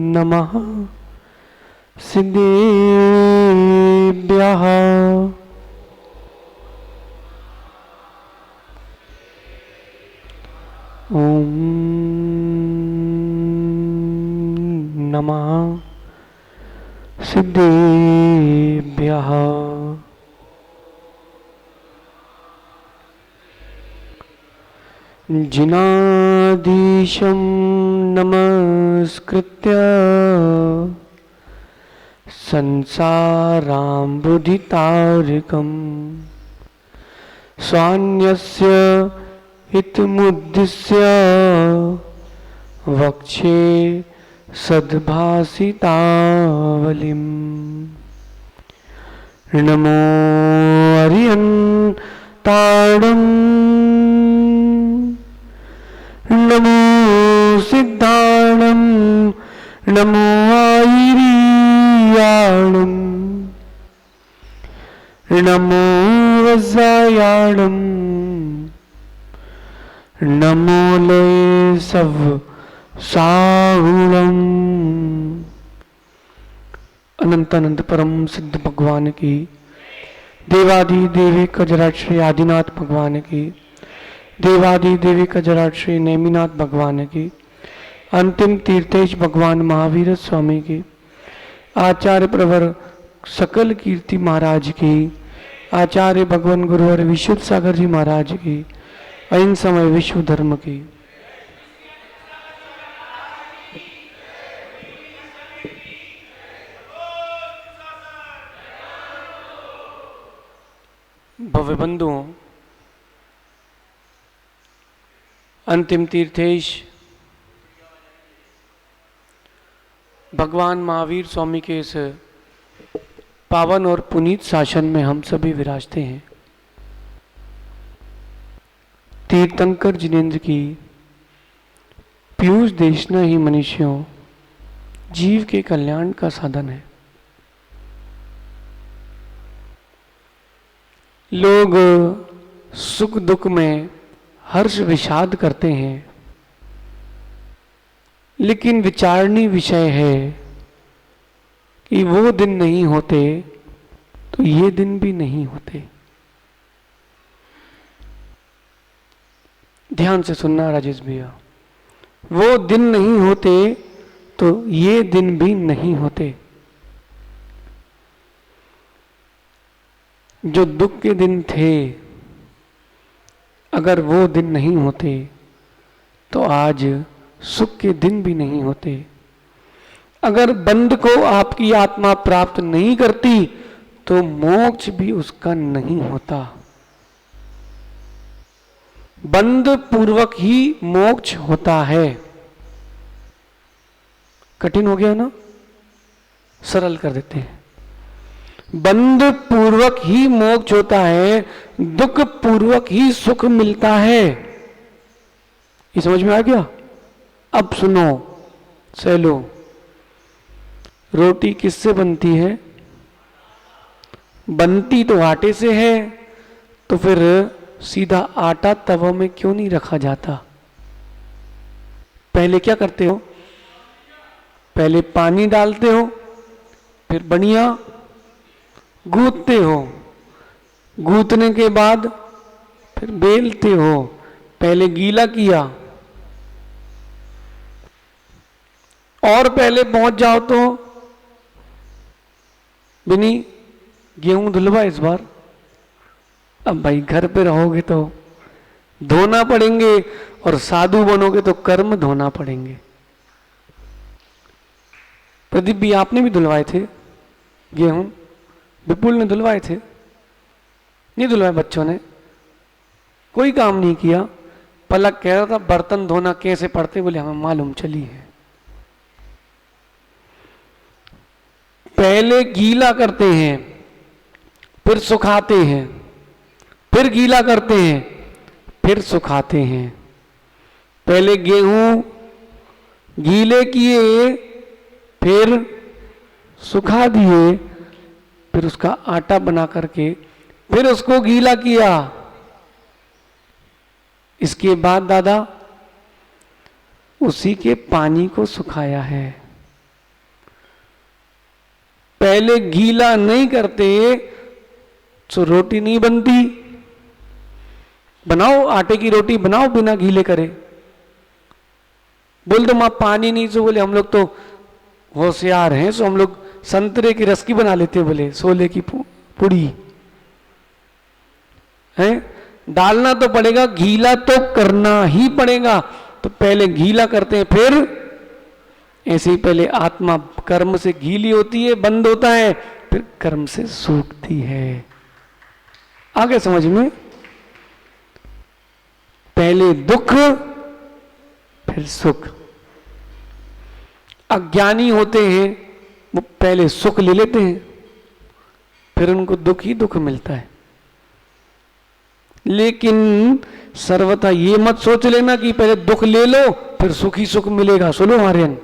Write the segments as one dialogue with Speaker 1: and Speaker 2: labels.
Speaker 1: नमः सिद्धेभ्यः ओम नमः सिद्धेभ्यः। जिनाधीशं नमस्कृत्य संसाराम्बुधितारिकं स्वान्यस्य हितमुद्दिश्य वक्षे सद्भासितावलिम्। नमो अरिहन्ताणं नमो सिद्धाणं नमो आयिरीयाणं नमो वज्रायाणं नमो लये सव साहुणम्। अनंत अनंत परम सिद्ध भगवान की, देवादि देवी कजराट श्री आदिनाथ भगवान की, देवादि देवी कजराट श्री नेमिनाथ भगवान की, अंतिम तीर्थेश भगवान महावीर स्वामी की, आचार्य प्रवर सकल कीर्ति महाराज की, आचार्य भगवान गुरुवर विशुद्ध सागर जी महाराज की, अहिंसामय विश्व धर्म की। भव्य बंधुओं, अंतिम तीर्थेश भगवान महावीर स्वामी के इस पावन और पुनीत शासन में हम सभी विराजते हैं। तीर्थंकर जिनेन्द्र की पीयूष देशना ही मनुष्यों जीव के कल्याण का साधन है। लोग सुख दुख में हर्ष विषाद करते हैं, लेकिन विचारणीय विषय है कि वो दिन नहीं होते तो ये दिन भी नहीं होते। ध्यान से सुनना राजेश भैया, वो दिन नहीं होते तो ये दिन भी नहीं होते। जो दुख के दिन थे, अगर वो दिन नहीं होते तो आज सुख के दिन भी नहीं होते। अगर बंध को आपकी आत्मा प्राप्त नहीं करती तो मोक्ष भी उसका नहीं होता। बंध पूर्वक ही मोक्ष होता है। कठिन हो गया ना, सरल कर देते हैं। बंध पूर्वक ही मोक्ष होता है, दुख पूर्वक ही सुख मिलता है। ये समझ में आ गया? अब सुनो सहेलो, रोटी किससे बनती है? बनती तो आटे से है, तो फिर सीधा आटा तवा में क्यों नहीं रखा जाता? पहले क्या करते हो? पहले पानी डालते हो, फिर बढ़िया गूंथते हो, गूंथने के बाद फिर बेलते हो। पहले गीला किया और पहले पहुंच जाओ तो बिनी गेहूं धुलवा इस बार। अब भाई घर पे रहोगे तो धोना पड़ेंगे और साधु बनोगे तो कर्म धोना पड़ेंगे। प्रदीप भी आपने भी धुलवाए थे गेहूं, विपुल ने धुलवाए थे, नहीं धुलवाए बच्चों ने, कोई काम नहीं किया। पलक कह रहा था बर्तन धोना कैसे पड़ते, बोले हमें मालूम चली है। पहले गीला करते हैं, फिर सुखाते हैं, फिर गीला करते हैं, फिर सुखाते हैं। पहले गेहूं गीले किए, फिर सुखा दिए, फिर उसका आटा बना करके फिर उसको गीला किया। इसके बाद दादा उसी के पानी को सुखाया है। पहले गीला नहीं करते तो रोटी नहीं बनती। बनाओ आटे की रोटी बनाओ बिना गीले करे। बोल दो मां पानी नहीं, तो बोले हम लोग तो होशियार हैं, सो हम लोग संतरे की रस की बना लेते हैं, बोले सोले की पुड़ी है। डालना तो पड़ेगा, गीला तो करना ही पड़ेगा। तो पहले गीला करते हैं, फिर ऐसे ही पहले आत्मा कर्म से गीली होती है, बंद होता है, फिर कर्म से सूखती है। आगे समझ में? पहले दुख फिर सुख। अज्ञानी होते हैं वो पहले सुख ले लेते हैं, फिर उनको दुख ही दुख मिलता है। लेकिन सर्वथा ये मत सोच लेना कि पहले दुख ले लो फिर सुख ही सुख मिलेगा। सुनो आर्यन,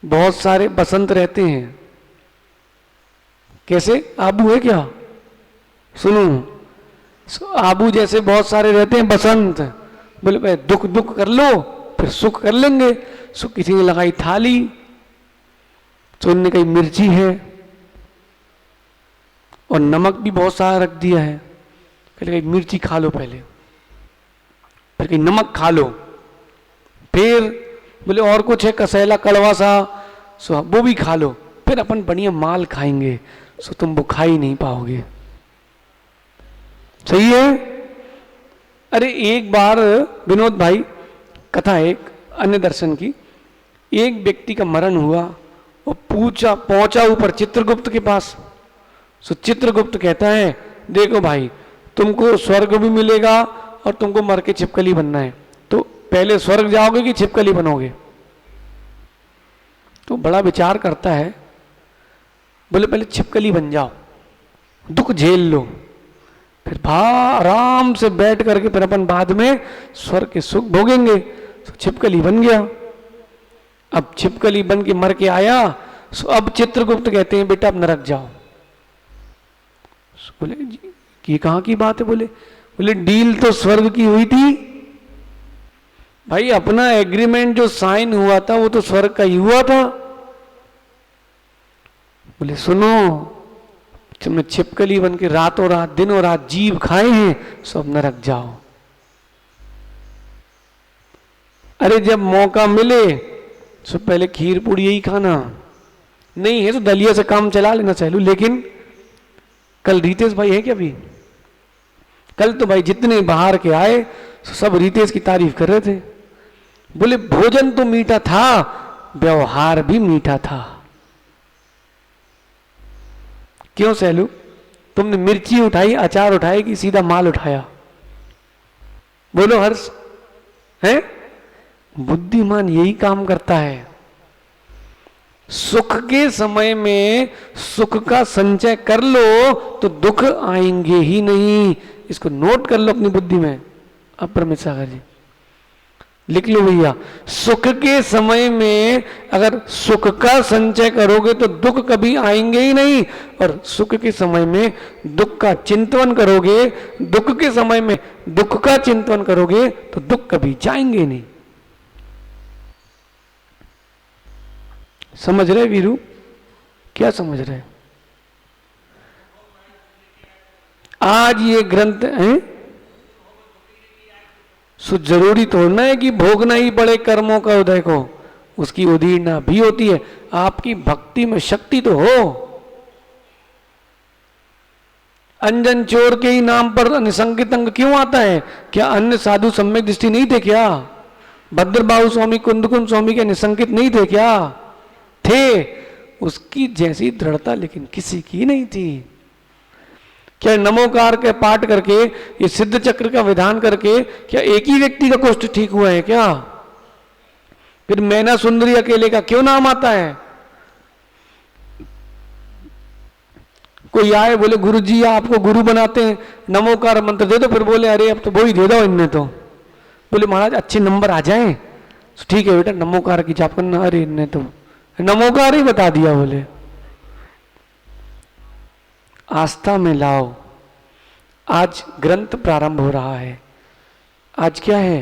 Speaker 1: बहुत सारे बसंत रहते हैं। कैसे? आबू है क्या? सुनो, आबू जैसे बहुत सारे रहते हैं बसंत। बोले भाई दुख दुख कर लो फिर सुख कर लेंगे। सो किसी ने लगाई थाली, तो उनने कही मिर्ची है और नमक भी बहुत सारा रख दिया है। कहीं मिर्ची खा लो पहले, फिर कहीं नमक खा लो, फिर बोले और कुछ है कसैला कड़वा सा, सो वो भी खा लो, फिर अपन बढ़िया माल खाएंगे। सो तुम वो खा ही नहीं पाओगे। सही है? अरे एक बार विनोद भाई, कथा एक अन्य दर्शन की, एक व्यक्ति का मरण हुआ, वो पहुंचा ऊपर चित्रगुप्त के पास। सो चित्रगुप्त कहता है देखो भाई, तुमको स्वर्ग भी मिलेगा और तुमको मर के छिपकली बनना है, तो पहले स्वर्ग जाओगे कि छिपकली बनोगे? तो बड़ा विचार करता है, बोले पहले छिपकली बन जाओ, दुख झेल लो, फिर आराम से बैठ करके फिर अपन बाद में स्वर्ग के सुख भोगेंगे। तो छिपकली बन गया। अब छिपकली बन के मर के आया, सो अब चित्रगुप्त कहते हैं बेटा अब नरक जाओ। बोले ये कहाँ की बात है? बोले डील तो स्वर्ग की हुई थी भाई, अपना एग्रीमेंट जो साइन हुआ था वो तो स्वर्ग का ही हुआ था। बोले सुनो, तुमने छिपकली बन के रातों रात दिनों रात जीव खाए हैं, सब नरक जाओ। अरे जब मौका मिले तो पहले खीर पूड़ी ही खाना, नहीं है तो दलिया से काम चला लेना चालू। लेकिन कल रितेश भाई है क्या? अभी कल तो भाई जितने बाहर के आए सब रितेश की तारीफ कर रहे थे। बोले भोजन तो मीठा था, व्यवहार भी मीठा था। क्यों सैलू? तुमने मिर्ची उठाई, अचार उठाए कि सीधा माल उठाया? बोलो हर्ष, है? बुद्धिमान यही काम करता है। सुख के समय में सुख का संचय कर लो तो दुख आएंगे ही नहीं। इसको नोट कर लो अपनी बुद्धि में। अब प्रमित सागर जी लिख लो भैया, सुख के समय में अगर सुख का संचय करोगे तो दुख कभी आएंगे ही नहीं, और सुख के समय में दुख का चिंतन करोगे, दुख के समय में दुख का चिंतन करोगे तो दुख कभी जाएंगे नहीं। समझ रहे वीरू? क्या समझ रहे? आज ये ग्रंथ है, सो जरूरी थोड़ा है कि भोगना ही पड़े कर्मों का उदय को, उसकी उदीरना भी होती है। आपकी भक्ति में शक्ति तो हो। अंजन चोर के ही नाम पर निसंगित अंग क्यों आता है? क्या अन्य साधु सम्यक दृष्टि नहीं थे क्या? भद्रबाहु स्वामी, कुंदकुंद स्वामी के निसंकित नहीं थे क्या? थे। उसकी जैसी दृढ़ता लेकिन किसी की नहीं थी। क्या नमोकार के पाठ करके, ये सिद्ध चक्र का विधान करके क्या एक ही व्यक्ति का कुष्ठ ठीक हुआ है क्या? फिर मैना सुंदरी अकेले का क्यों नाम आता है? कोई आए बोले गुरुजी आपको गुरु बनाते हैं, नमोकार मंत्र दे दो, फिर बोले अरे अब तो वो ही दे दो इनने तो। बोले महाराज अच्छे नंबर आ जाए तो ठीक है बेटा नमोकार की जाप करना। अरे इनने तो नमोकार ही बता दिया। बोले आस्था में लाओ। आज ग्रंथ प्रारंभ हो रहा है। आज क्या है?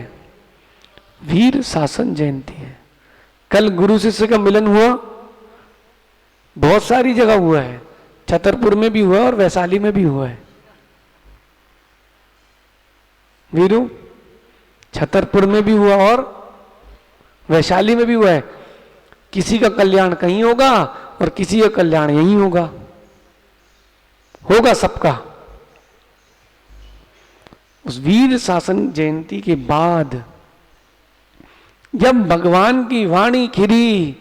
Speaker 1: वीर शासन जयंती है। कल गुरु शिष्य का मिलन हुआ, बहुत सारी जगह हुआ है, छतरपुर में भी हुआ है और वैशाली में भी हुआ है। वीरू, छतरपुर में भी हुआ और वैशाली में भी हुआ है। किसी का कल्याण कहीं होगा और किसी का कल्याण यहीं होगा, होगा सबका। उस वीर शासन जयंती के बाद जब भगवान की वाणी खिरी,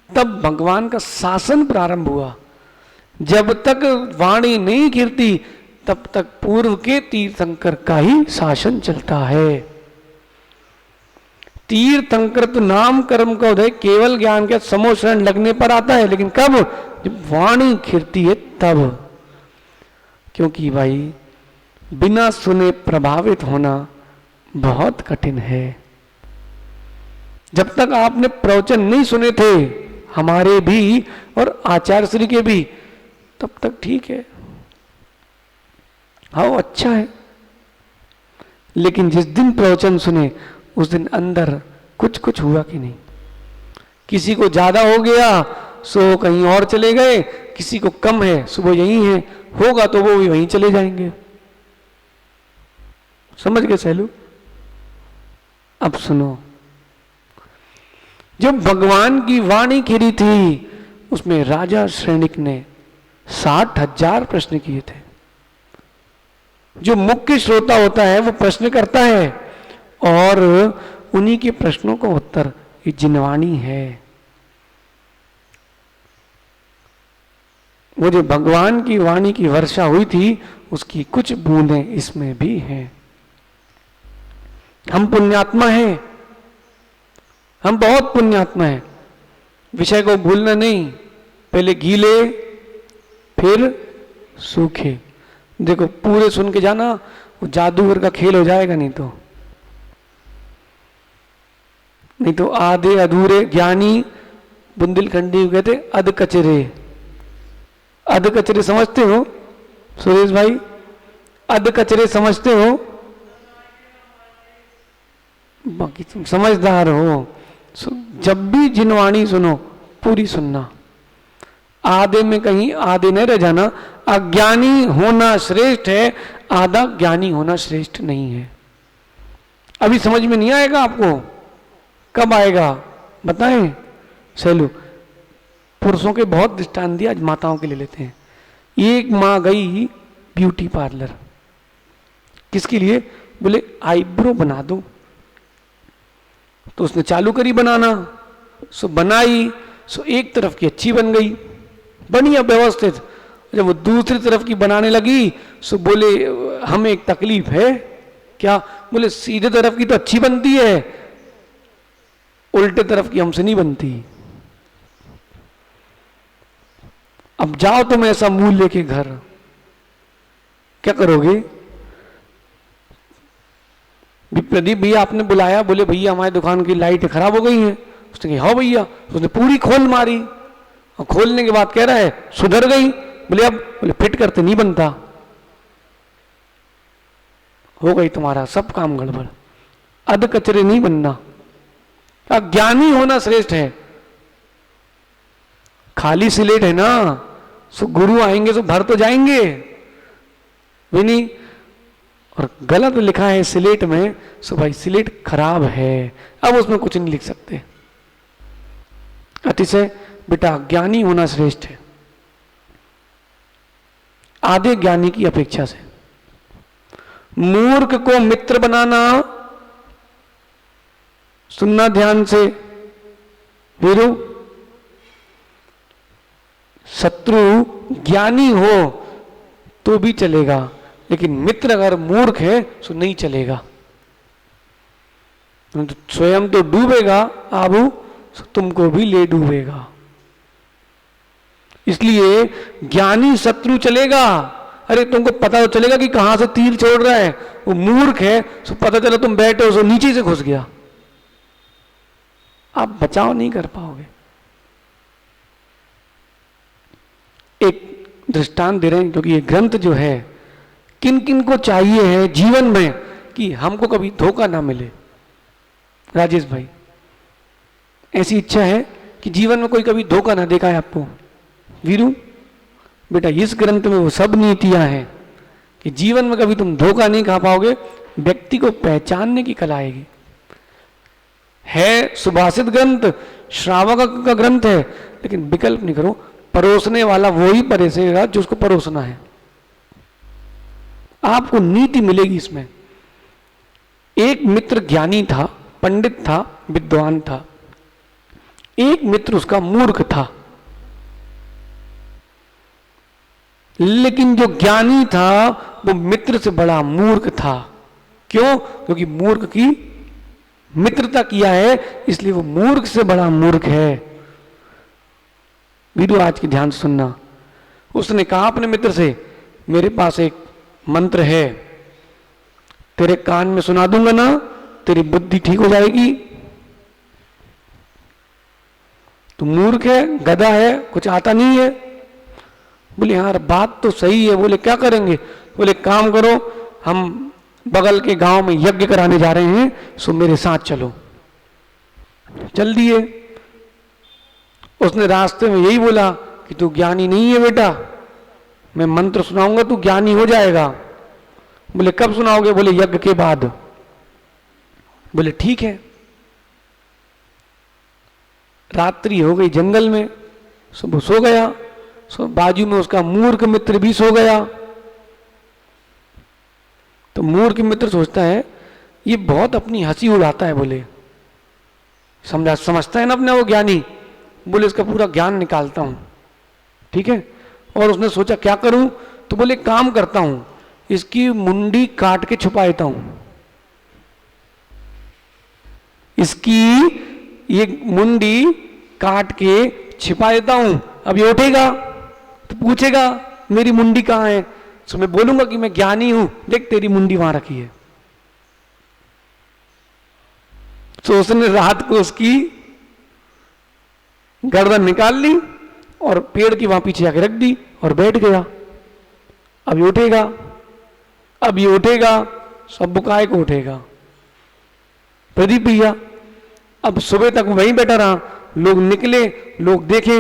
Speaker 1: तब भगवान का शासन प्रारंभ हुआ। जब तक वाणी नहीं खिरती तब तक पूर्व के तीर्थंकर का ही शासन चलता है। तीर्थंकर तो नाम कर्म का उदय केवल ज्ञान के समोशरण लगने पर आता है, लेकिन कब? जब वाणी खिरती है तब। क्योंकि भाई बिना सुने प्रभावित होना बहुत कठिन है। जब तक आपने प्रवचन नहीं सुने थे, हमारे भी और आचार्य श्री के भी, तब तक ठीक है, हाँ अच्छा है। लेकिन जिस दिन प्रवचन सुने उस दिन अंदर कुछ कुछ हुआ कि नहीं? किसी को ज्यादा हो गया सो कहीं और चले गए, किसी को कम है सो वो यहीं है, होगा तो वो भी वहीं चले जाएंगे। समझ गए सहेलू? अब सुनो, जब भगवान की वाणी खिरी थी उसमें राजा श्रेणिक ने 60,000 प्रश्न किए थे। जो मुख्य श्रोता होता है वो प्रश्न करता है और उन्हीं के प्रश्नों का उत्तर ये जिनवाणी है। वो जो भगवान की वाणी की वर्षा हुई थी उसकी कुछ बूंदें इसमें भी हैं। हम पुण्यात्मा हैं, हम बहुत पुण्यात्मा हैं। विषय को भूलना नहीं, पहले गीले फिर सूखे। देखो पूरे सुन के जाना, वो जादूगर का खेल हो जाएगा। नहीं तो आधे अधूरे ज्ञानी बुंदेलखंडी कहते अध कचरे। अध कचरे समझते हो सुरेश भाई? अध कचरे समझते हो? बाकी तुम समझदार हो। जब भी जिनवाणी सुनो पूरी सुनना, आधे में कहीं आधे नहीं रह जाना। अज्ञानी होना श्रेष्ठ है, आधा ज्ञानी होना श्रेष्ठ नहीं है। अभी समझ में नहीं आएगा आपको, कब आएगा बताएं? चलो, पुरुषों के बहुत दृष्टांत दिया, आज माताओं के ले लेते हैं। एक माँ गई ब्यूटी पार्लर, किसके लिए? बोले आईब्रो बना दो। तो उसने चालू करी बनाना, सो बनाई, सो एक तरफ की अच्छी बन गई, बढ़िया व्यवस्थित। जब वो दूसरी तरफ की बनाने लगी सो बोले हमें एक तकलीफ है। क्या? बोले सीधे तरफ की तो अच्छी बनती है, उल्टे तरफ की हमसे नहीं बनती। अब जाओ तुम ऐसा मूल लेके घर, क्या करोगे? प्रदीप भैया आपने बुलाया, बोले भैया हमारी दुकान की लाइट खराब हो गई है। उसने कहा हाँ भैया। उसने पूरी खोल मारी और खोलने के बाद कह रहा है सुधर गई। बोले अब? बोले फिट करते नहीं बनता। हो गई तुम्हारा सब काम गड़बड़। अध कचरे नहीं बनना, ज्ञानी होना श्रेष्ठ है। खाली स्लेट है ना, सो गुरु आएंगे तो भर तो जाएंगे भी नहीं। और गलत लिखा है स्लेट में, सो भाई स्लेट खराब है, अब उसमें कुछ नहीं लिख सकते। अतिशय बेटा ज्ञानी होना श्रेष्ठ है आधे ज्ञानी की अपेक्षा से। मूर्ख को मित्र बनाना, सुनना ध्यान से वीरू, शत्रु ज्ञानी हो तो भी चलेगा, लेकिन मित्र अगर मूर्ख है तो नहीं चलेगा। तो स्वयं तो डूबेगा आबू, तुमको भी ले डूबेगा। इसलिए ज्ञानी शत्रु चलेगा। अरे तुमको पता तो चलेगा कि कहां से तीर छोड़ रहा है। वो मूर्ख है तो पता चला तुम बैठे हो तो नीचे से घुस गया, आप बचाव नहीं कर पाओगे। एक दृष्टांत दे रहे हैं, क्योंकि ये ग्रंथ जो है किन किन को चाहिए है जीवन में कि हमको कभी धोखा ना मिले। राजेश भाई, ऐसी इच्छा है कि जीवन में कोई कभी धोखा ना देखा है आपको? वीरू बेटा इस ग्रंथ में वो सब नीतियां हैं कि जीवन में कभी तुम धोखा नहीं खा पाओगे, व्यक्ति को पहचानने की कला आएगी। है सुभाषित ग्रंथ, श्रावक का ग्रंथ है, लेकिन विकल्प नहीं करो, परोसने वाला वो ही परोसेगा जो उसको परोसना है। आपको नीति मिलेगी इसमें। एक मित्र ज्ञानी था, पंडित था, विद्वान था। एक मित्र उसका मूर्ख था। लेकिन जो ज्ञानी था वो मित्र से बड़ा मूर्ख था। क्यों? क्योंकि मूर्ख की मित्रता किया है, इसलिए वो मूर्ख से बड़ा मूर्ख है। वीरू आज की ध्यान से सुनना। उसने कहा अपने मित्र से, मेरे पास एक मंत्र है, तेरे कान में सुना दूंगा ना, तेरी बुद्धि ठीक हो जाएगी। तू मूर्ख है, गधा है, कुछ आता नहीं है। बोले यार बात तो सही है। बोले क्या करेंगे? बोले काम करो, हम बगल के गांव में यज्ञ कराने जा रहे हैं, सो मेरे साथ चलो। चल दिए। उसने रास्ते में यही बोला कि तू ज्ञानी नहीं है बेटा, मैं मंत्र सुनाऊंगा तू ज्ञानी हो जाएगा। बोले कब सुनाओगे? बोले यज्ञ के बाद। बोले ठीक है। रात्रि हो गई जंगल में, सुबह सो गया। सो बाजू में उसका मूर्ख मित्र भी सो गया। तो मूर्ख मित्र सोचता है ये बहुत अपनी हंसी उड़ाता है, बोले समझता है ना अपने वो ज्ञानी, बोले इसका पूरा ज्ञान निकालता हूं। ठीक है। और उसने सोचा क्या करूं? तो बोले काम करता हूं, इसकी मुंडी काट के छुपा देता हूं। इसकी ये मुंडी काट के छिपा देता हूं। अब ये उठेगा तो पूछेगा मेरी मुंडी कहां है, तो मैं बोलूंगा कि मैं ज्ञानी हूं, देख तेरी मुंडी वहां रखी है। तो उसने रात को उसकी गर्दन निकाल ली और पेड़ की वहां पीछे जाके रख दी और बैठ गया। अब ये उठेगा, अब ये उठेगा, सब बुकाए को उठेगा। प्रदीप भैया अब सुबह तक वहीं बैठा रहा। लोग निकले, लोग देखे,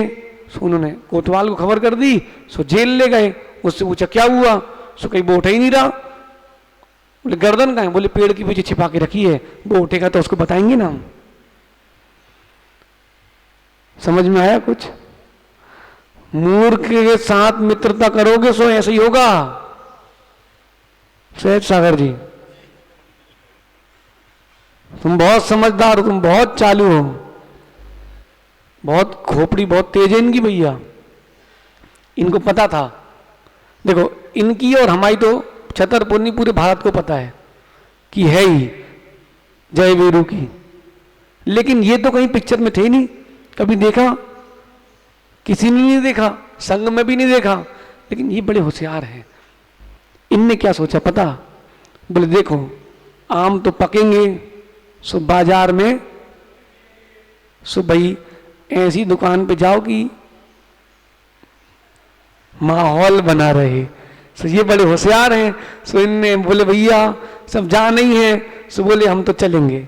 Speaker 1: सो उन्होंने कोतवाल को खबर कर दी, सो जेल ले गए। उससे पूछा क्या हुआ? सो कहीं वो उठा ही नहीं रहा। बोले गर्दन कहाँ है? बोले पेड़ के पीछे छिपा के रखी है, वो उठेगा तो उसको बताएंगे ना हम। समझ में आया कुछ? मूर्ख के साथ मित्रता करोगे सो ऐसे ही होगा। सहज सागर जी तुम बहुत समझदार हो, तुम बहुत चालू हो, बहुत खोपड़ी बहुत तेज है इनकी भैया। इनको पता था, देखो इनकी और हमारी तो छतरपुरनी पूरे भारत को पता है कि है ही जय वीरू की। लेकिन ये तो कहीं पिक्चर में थे ही नहीं, कभी देखा किसी ने नहीं देखा, संग में भी नहीं देखा। लेकिन ये बड़े होशियार हैं। इनने क्या सोचा पता? बोले देखो आम तो पकेंगे, सो बाजार में सो भाई ऐसी दुकान पे जाओ कि माहौल बना रहे। सो ये बड़े होशियार हैं। सो इनने बोले भैया सब जा नहीं है, सो बोले हम तो चलेंगे।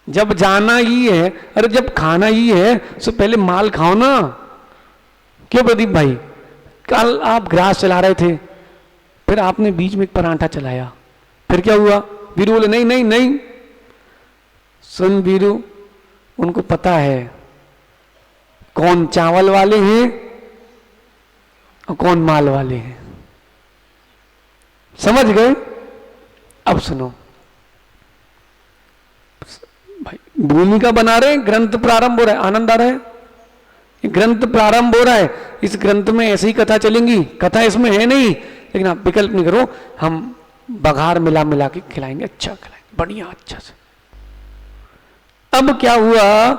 Speaker 1: जब जाना ही है, अरे जब खाना ही है सो पहले माल खाओ ना। क्यों प्रदीप भाई? कल आप ग्रास चला रहे थे, फिर आपने बीच में एक परांठा चलाया, फिर क्या हुआ? वीरू बोले नहीं नहीं नहीं। सुन वीरू, उनको पता है कौन चावल वाले हैं और कौन माल वाले हैं। समझ गए? अब सुनो भाई, भूमिका बना रहे, ग्रंथ प्रारंभ हो रहा है, आनंद आ रहा है। ग्रंथ प्रारंभ हो रहा है, इस ग्रंथ में ऐसी ही कथा चलेंगी। कथा इसमें है नहीं, लेकिन आप विकल्प नहीं करो, हम बघार मिला मिला के खिलाएंगे, अच्छा खिलाएंगे, बढ़िया अच्छा से। अब क्या हुआ?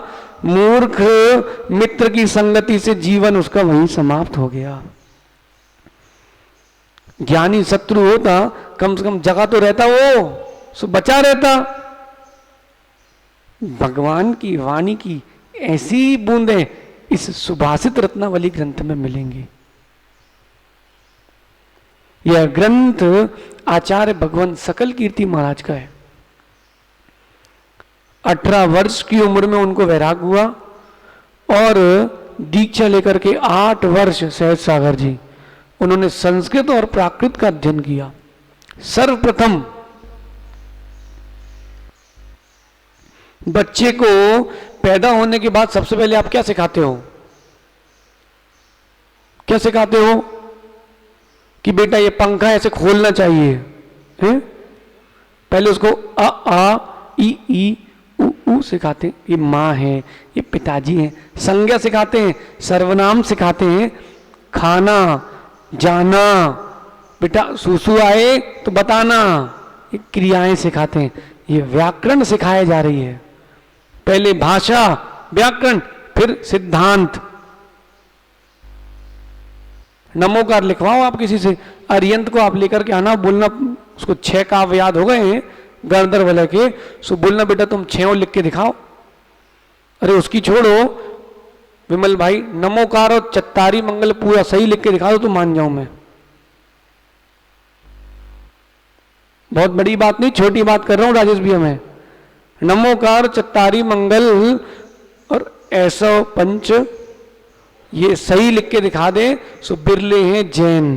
Speaker 1: मूर्ख मित्र की संगति से जीवन उसका वहीं समाप्त हो गया। ज्ञानी शत्रु होता कम से कम जगह तो रहता, वो सो बचा रहता। भगवान की वाणी की ऐसी बूंदें इस सुभाषित रत्नावली ग्रंथ में मिलेंगी। यह ग्रंथ आचार्य भगवान सकल कीर्ति महाराज का है। 18 वर्ष की उम्र में उनको वैराग हुआ और दीक्षा लेकर के 8 वर्ष सहज सागर जी उन्होंने संस्कृत और प्राकृत का अध्ययन किया। सर्वप्रथम बच्चे को पैदा होने के बाद सबसे पहले आप क्या सिखाते हो? क्या सिखाते हो? कि बेटा ये पंखा ऐसे खोलना चाहिए है? पहले उसको अ आ ई उ सिखाते हैं। ये माँ है, ये पिताजी हैं। संज्ञा सिखाते हैं, सर्वनाम सिखाते हैं, खाना, जाना, बेटा सुसु आए तो बताना, ये क्रियाएं सिखाते हैं। ये व्याकरण सिखाया जा रही है। पहले भाषा, व्याकरण, फिर सिद्धांत। नमोकार लिखवाओ आप किसी से, अरियंत को आप लेकर के आना, बोलना, उसको 6 काव्य याद हो गए हैं गणधर वाले के, सो बोलना बेटा तुम 6 लिख के दिखाओ। अरे उसकी छोड़ो विमल भाई, नमोकार और चत्तारी मंगल पूरा सही लिख के दिखा दो तो मान जाऊं मैं। बहुत बड़ी बात नहीं, छोटी बात कर रहा हूं राजेश भैया मैं। नमोकार, चत्तारी मंगल और ऐसा पंच ये सही लिख के दिखा दे सो बिरले हैं जैन।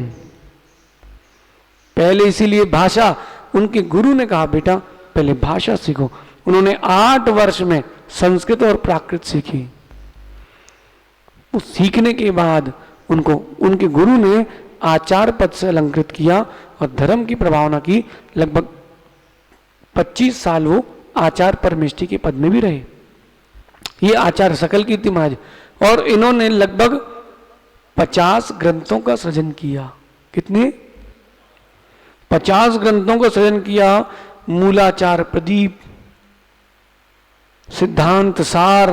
Speaker 1: पहले इसीलिए भाषा, उनके गुरु ने कहा बेटा पहले भाषा सीखो। उन्होंने 8 वर्ष में संस्कृत और प्राकृत सीखी। उस सीखने के बाद उनको उनके गुरु ने आचार्य पद से अलंकृत किया और धर्म की प्रभावना की। लगभग 25 साल वो आचार्य परमेष्ठी के पद में भी रहे। ये आचार्य सकल कीर्ति महाराज, और इन्होंने लगभग 50 ग्रंथों का सृजन किया। कितने? 50 ग्रंथों का सृजन किया। मूलाचार प्रदीप, सिद्धांत सार,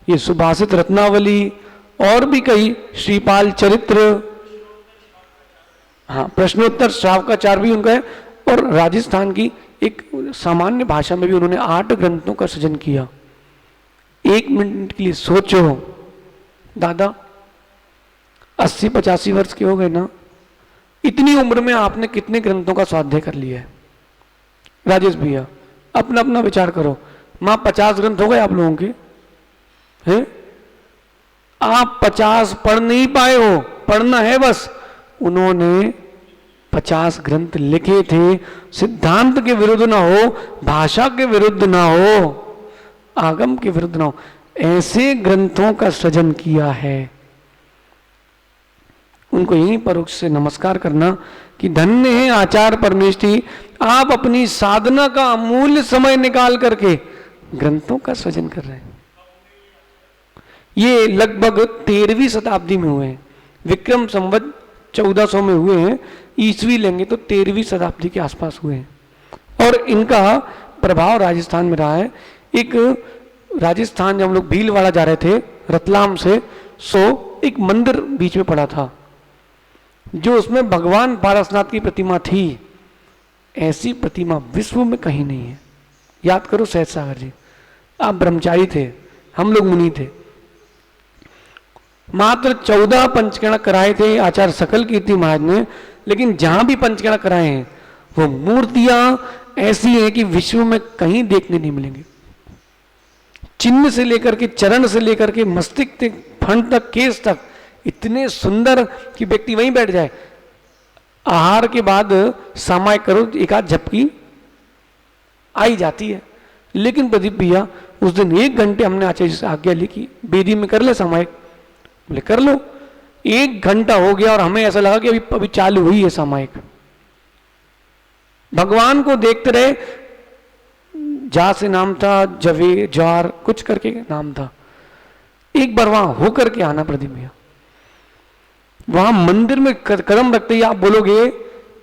Speaker 1: ये सुभाषित रत्नावली, और भी कई, श्रीपाल चरित्र, हाँ प्रश्नोत्तर श्रावकाचार भी उनका है। और राजस्थान की एक सामान्य भाषा में भी उन्होंने 8 ग्रंथों का सृजन किया। 1 मिनट के लिए सोचो दादा, 80-85 वर्ष के हो गए ना, इतनी उम्र में आपने कितने ग्रंथों का स्वाध्याय कर लिया है? राजेश भैया अपना अपना विचार करो। मां 50 ग्रंथ हो गए आप लोगों के हैं? आप 50 पढ़ नहीं पाए हो, पढ़ना है बस। उन्होंने 50 ग्रंथ लिखे थे। सिद्धांत के विरुद्ध ना हो, भाषा के विरुद्ध ना हो, आगम के विरुद्ध ना हो, ऐसे ग्रंथों का सृजन किया है। उनको यहीं परोक्ष से नमस्कार करना कि धन्य है आचार्य परमेष्ठी, आप अपनी साधना का अमूल्य समय निकाल करके ग्रंथों का सृजन कर रहे हैं। ये लगभग 13वीं शताब्दी में हुए हैं। विक्रम संवत 1400 में हुए हैं, ईस्वी लेंगे तो 13वीं शताब्दी के आसपास हुए हैं। और इनका प्रभाव राजस्थान में रहा है। एक राजस्थान जब हम लोग भीलवाड़ा जा रहे थे रतलाम से, सो एक मंदिर बीच में पड़ा था जो उसमें भगवान पारसनाथ की प्रतिमा थी। ऐसी प्रतिमा विश्व में कहीं नहीं है। याद करो सहज सागर जी, आप ब्रह्मचारी थे, हम लोग मुनि थे। मात्र 14 पंचकर्म कराए थे आचार्य सकल कीर्ति महाराज ने, लेकिन जहां भी पंचकर्म कराए हैं वो मूर्तियां ऐसी हैं कि विश्व में कहीं देखने नहीं मिलेंगे। चिन्ह से लेकर के, चरण से लेकर के, मस्तिष्क तक, फण तक, केस तक, इतने सुंदर कि व्यक्ति वहीं बैठ जाए। आहार के बाद सामायिक करो, एक आध झपकी आई जाती है। लेकिन प्रदीप भैया उस दिन 1 घंटे हमने आचार्य से आज्ञा ली कि बेदी में कर ले सामायिक। बोले कर लो। 1 घंटा हो गया और हमें ऐसा लगा कि अभी चालू हुई है सामायिक। भगवान को देखते रहे। जा से नाम था, जवे ज्वार कुछ करके नाम था। एक बार वहां होकर के आना प्रदीप भैया। वहां मंदिर में कदम रखते ही आप बोलोगे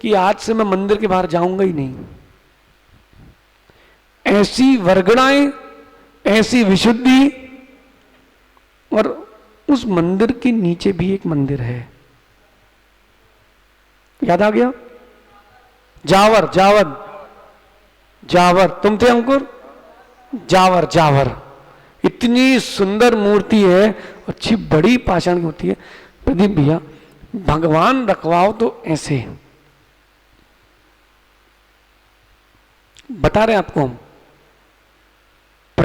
Speaker 1: कि आज से मैं मंदिर के बाहर जाऊंगा ही नहीं। ऐसी वर्गणाएं, ऐसी विशुद्धि। और उस मंदिर के नीचे भी एक मंदिर है, याद आ गया? जावर, जावर, जावर, तुम थे अंकुर? जावर, जावर, इतनी सुंदर मूर्ति है, अच्छी बड़ी पाषाण की मूर्ति है। प्रदीप भैया भगवान रखवाओ तो ऐसे बता रहे आपको हम।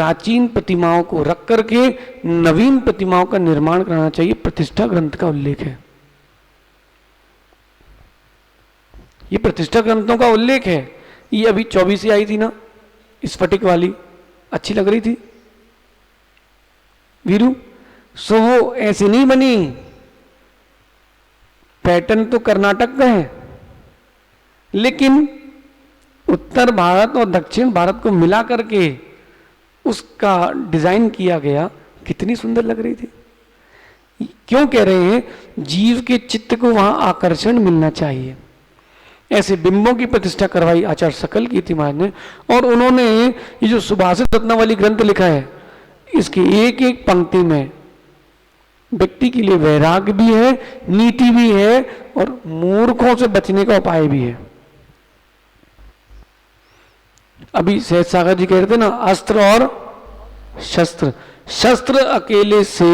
Speaker 1: प्राचीन प्रतिमाओं को रख करके नवीन प्रतिमाओं का निर्माण कराना चाहिए, प्रतिष्ठा ग्रंथ का उल्लेख है। ये प्रतिष्ठा ग्रंथों का उल्लेख है। ये अभी 24 आई थी ना, स्फटिक वाली, अच्छी लग रही थी वीरू। सो वो ऐसी नहीं बनी, पैटर्न तो कर्नाटक का है, लेकिन उत्तर भारत और दक्षिण भारत को मिला करके उसका डिजाइन किया गया। कितनी सुंदर लग रही थी। क्यों कह रहे हैं? जीव के चित्त को वहां आकर्षण मिलना चाहिए। ऐसे बिंबों की प्रतिष्ठा करवाई आचार्य सकल कीर्ति महाराज ने, और उन्होंने ये जो सुभाषित रत्नावली ग्रंथ लिखा है, इसकी एक एक पंक्ति में व्यक्ति के लिए वैराग्य भी है, नीति भी है, और मूर्खों से बचने का उपाय भी है। अभी सहज सागर जी कह रहे थे ना, अस्त्र और शस्त्र। शस्त्र अकेले से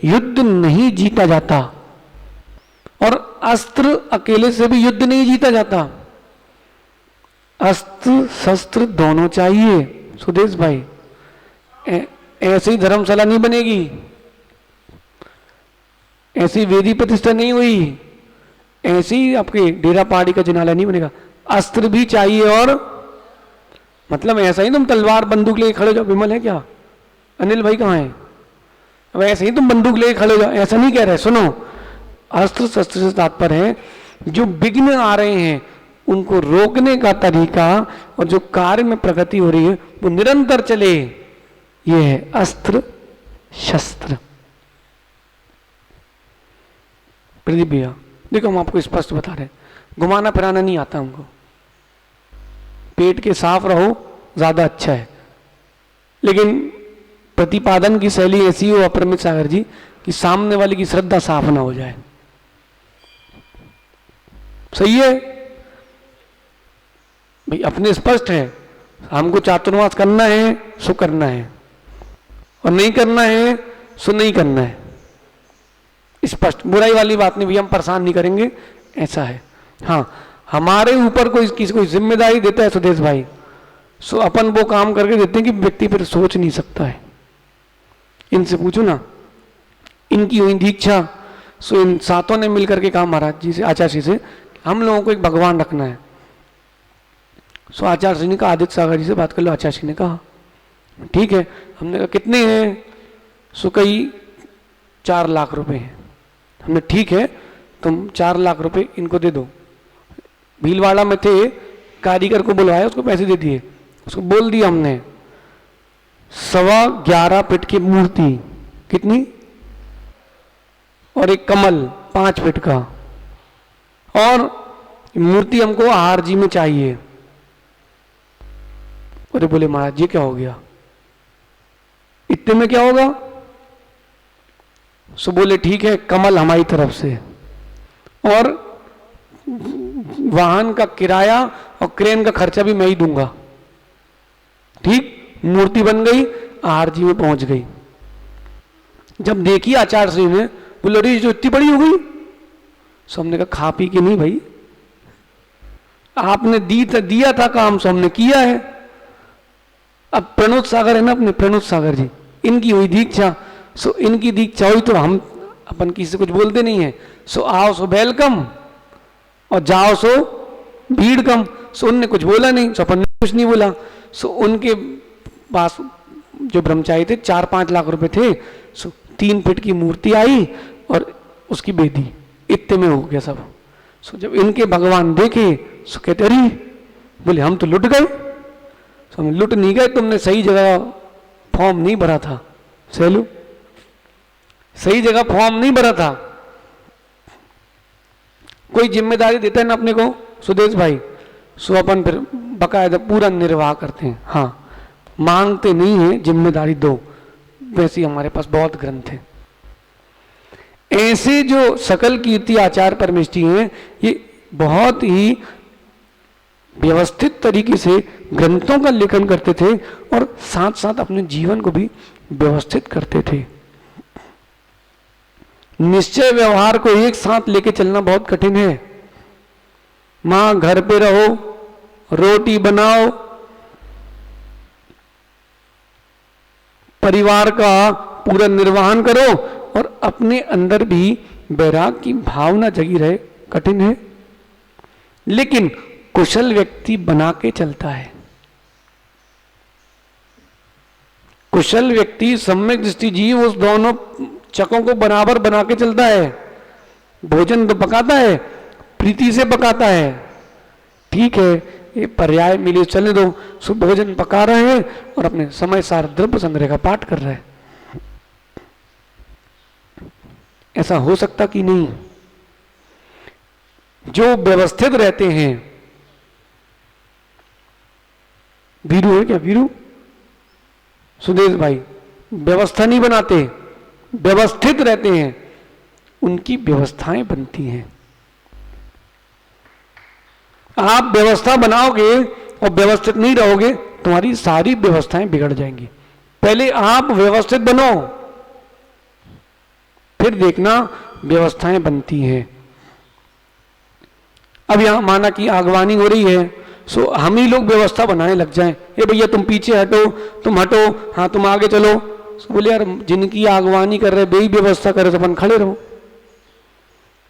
Speaker 1: युद्ध नहीं जीता जाता, और अस्त्र अकेले से भी युद्ध नहीं जीता जाता। अस्त्र शस्त्र दोनों चाहिए सुदेश भाई। ऐसी धर्मशाला नहीं बनेगी, ऐसी वेदी प्रतिष्ठा नहीं हुई, ऐसी आपके डेरा पहाड़ी का जिनाला नहीं बनेगा। अस्त्र भी चाहिए, और मतलब ऐसा ही तुम तलवार बंदूक लेके खड़े हो जाओ। विमल है क्या? अनिल भाई कहाँ है? अब ऐसे ही तुम बंदूक लेके खड़े हो जाओ, ऐसा नहीं कह रहे। सुनो, अस्त्र शस्त्र से तात्पर्य है जो विघ्न आ रहे हैं उनको रोकने का तरीका, और जो कार्य में प्रगति हो रही है वो निरंतर चले, ये है अस्त्र शस्त्र। प्रदीप भैया देखो, हम आपको स्पष्ट बता रहे हैं, घुमाना फिराना नहीं आता हमको। पेट के साफ रहो ज्यादा अच्छा है, लेकिन प्रतिपादन की शैली ऐसी हो अपरमित सागर जी कि सामने वाले की श्रद्धा साफ ना हो जाए। सही है भाई, अपने स्पष्ट है, हमको चातुर्मास करना है सो करना है, और नहीं करना है सो नहीं करना है। स्पष्ट, बुराई वाली बात नहीं भैया, हम परेशान नहीं करेंगे, ऐसा है। हाँ, हमारे ऊपर कोई किसी को जिम्मेदारी देता है सुदेश भाई, सो अपन वो काम करके देते हैं कि व्यक्ति फिर सोच नहीं सकता है। इनसे पूछो ना, इनकी हुई दीक्षा, सो इन सातों ने मिलकर के कहा महाराज जी से, आचार्य जी से, हम लोगों को एक भगवान रखना है। सो आचार्य जी ने कहा आदित्य सागर जी से बात कर लो। आचार्य जी ने कहा ठीक है। हमने कहा कितने हैं? सो कई 4 लाख रुपए हैं। हमने ठीक है, तुम 4 लाख रुपए इनको दे दो। भीलवाड़ा में थे, कारीगर को बुलवाया, उसको पैसे दे दिए। उसको बोल दिया हमने 11.25 फीट की मूर्ति, कितनी, और एक कमल 5 फीट का, और मूर्ति हमको आहार जी में चाहिए। अरे बोले महाराज जी क्या हो गया, इतने में क्या होगा? सो बोले ठीक है, कमल हमारी तरफ से, और वाहन का किराया और क्रेन का खर्चा भी मैं ही दूंगा। ठीक, मूर्ति बन गई, आहार जी में पहुंच गई। जब देखी आचार्य श्री ने, बोले अरे जो इतनी बड़ी हो गई। सो हमने कहा खा पी के नहीं भाई, आपने दिया था काम, सो हमने किया है। अब प्रणोद सागर है ना अपने, प्रणोद सागर जी, इनकी हुई दीक्षा, सो इनकी दीक्षा हुई तो हम अपन किसी से कुछ बोलते नहीं है। सो आओ सो वेलकम, और जाओ सो भीड़ कम। सो उनने कुछ बोला नहीं, सो अपन ने कुछ नहीं बोला। सो उनके पास जो ब्रह्मचारी थे 4-5 लाख रुपए थे। सो 3 फीट की मूर्ति आई और उसकी बेदी, इतने में हो गया सब। सो जब इनके भगवान देखे, सो कहते अरे, बोले हम तो लुट गए। सो हम लुट नहीं गए, तुमने सही जगह फॉर्म नहीं भरा था। सहेलू, सही जगह फॉर्म नहीं भरा था। कोई जिम्मेदारी देता है ना अपने को सुदेश भाई, सो अपन फिर बकायदा पूरा निर्वाह करते हैं। हाँ, मांगते नहीं है, जिम्मेदारी दो। वैसे हमारे पास बहुत ग्रंथ हैं ऐसे। जो सकल कीर्ति आचार्य परमेष्ठी हैं, ये बहुत ही व्यवस्थित तरीके से ग्रंथों का लेखन करते थे, और साथ साथ अपने जीवन को भी व्यवस्थित करते थे। निश्चय व्यवहार को एक साथ लेके चलना बहुत कठिन है। मां घर पे रहो, रोटी बनाओ, परिवार का पूरा निर्वहन करो और अपने अंदर भी वैराग की भावना जगी रहे, कठिन है, लेकिन कुशल व्यक्ति बना के चलता है। कुशल व्यक्ति सम्यक दृष्टि जीव उस दोनों चकों को बराबर बना के चलता है। भोजन तो पकाता है, प्रीति से पकाता है, ठीक है, ये पर्याय मिले चलने दो, सो भोजन पका रहे हैं और अपने समय सार द्रव्य संग्रह का पाठ कर रहे हैं। ऐसा हो सकता कि नहीं? जो व्यवस्थित रहते हैं, वीरू है क्या, वीरू सुदेश भाई, व्यवस्था नहीं बनाते, व्यवस्थित रहते हैं, उनकी व्यवस्थाएं बनती हैं। आप व्यवस्था बनाओगे और व्यवस्थित नहीं रहोगे, तुम्हारी सारी व्यवस्थाएं बिगड़ जाएंगी। पहले आप व्यवस्थित बनो, फिर देखना व्यवस्थाएं बनती हैं। अब यहां माना कि आगवानी हो रही है, सो हम ही लोग व्यवस्था बनाने लग जाएं, ये भैया तुम पीछे हटो, तुम हटो, हाँ तुम आगे चलो। बोले यार जिनकी आगवानी कर रहे वही व्यवस्था करे तो अपन खड़े रहो,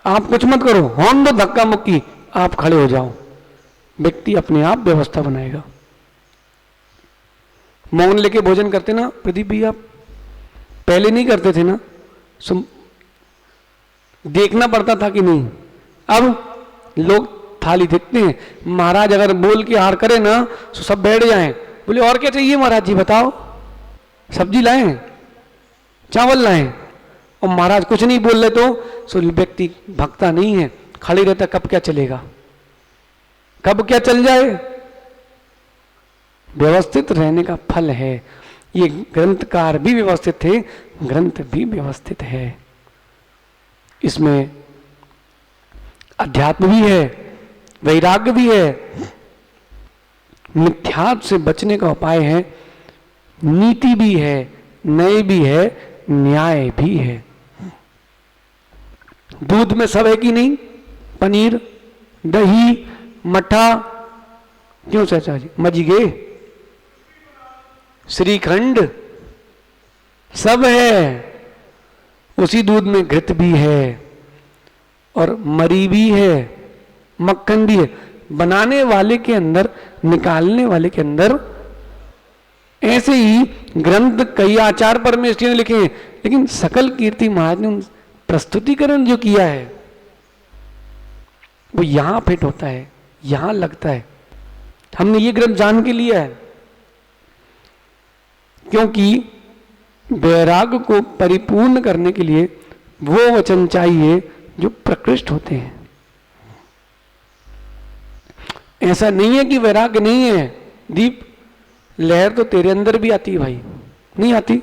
Speaker 1: आप कुछ मत करो, हॉर्न दो, धक्का मुक्की, आप खड़े हो जाओ। व्यक्ति अपने आप व्यवस्था बनाएगा। मौन लेके भोजन करते ना प्रदीप भैया, पहले नहीं करते थे ना, देखना पड़ता था कि नहीं। अब लोग थाली देखते हैं, महाराज अगर बोल के हार करे ना तो सब बैठ जाएं, बोले और क्या चाहिए महाराज जी बताओ, सब्जी लाएं, चावल लाएं, और महाराज कुछ नहीं बोल रहे तो सो व्यक्ति भगता नहीं है, खड़े रहता, कब क्या चलेगा, कब क्या चल जाए। व्यवस्थित रहने का फल है। ये ग्रंथकार भी व्यवस्थित थे, ग्रंथ भी व्यवस्थित है। इसमें अध्यात्म भी है, वैराग्य भी है, मिथ्यात्व से बचने का उपाय है, नीति भी है, न्याय भी है, न्याय भी है। दूध में सब है कि नहीं, पनीर, दही, मठा, क्यों चाचा जी, मज्जिगे, श्रीखंड सब है। उसी दूध में घृत भी है और मरी भी है, मक्खन भी है। बनाने वाले के अंदर, निकालने वाले के अंदर। ऐसे ही ग्रंथ कई आचार परमेष्ठी ने लिखे हैं, लेकिन सकल कीर्ति महाराज ने प्रस्तुतिकरण जो किया है वो यहां फिट होता है, यहां लगता है। हमने ये ग्रंथ जान के लिया है क्योंकि वैराग्य को परिपूर्ण करने के लिए वो वचन चाहिए जो प्रकृष्ट होते हैं। ऐसा नहीं है कि वैराग्य नहीं है। दीप, लहर तो तेरे अंदर भी आती है भाई, नहीं आती?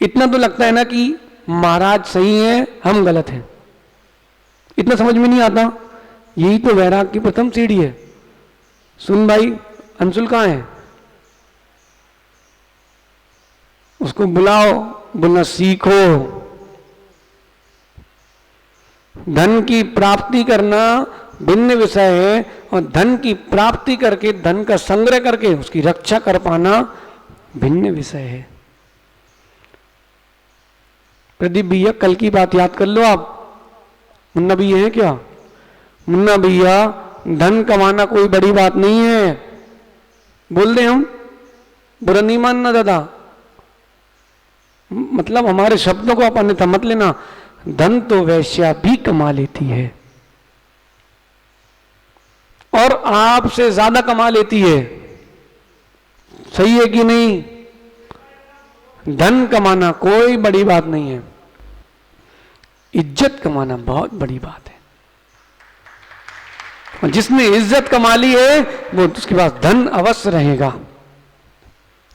Speaker 1: इतना तो लगता है ना कि महाराज सही है, हम गलत हैं, इतना समझ में नहीं आता। यही तो वैराग्य की प्रथम सीढ़ी है। सुन भाई, अंशुल कहाँ है? उसको बुलाओ, बोलना सीखो। धन की प्राप्ति करना भिन्न विषय है और धन की प्राप्ति करके, धन का संग्रह करके उसकी रक्षा कर पाना भिन्न विषय है। प्रदीप भैया कल की बात याद कर लो आप। मुन्ना भैया है क्या? मुन्ना भैया, धन कमाना कोई बड़ी बात नहीं है, बोल दे हम, बुरा नहीं मानना दादा, मतलब हमारे शब्दों को आप अन्यथा मत लेना। धन तो वैश्या भी कमा लेती है और आपसे ज्यादा कमा लेती है, सही है कि नहीं? धन कमाना कोई बड़ी बात नहीं है, इज्जत कमाना बहुत बड़ी बात है। और जिसने इज्जत कमा ली है वो उसके पास धन अवश्य रहेगा।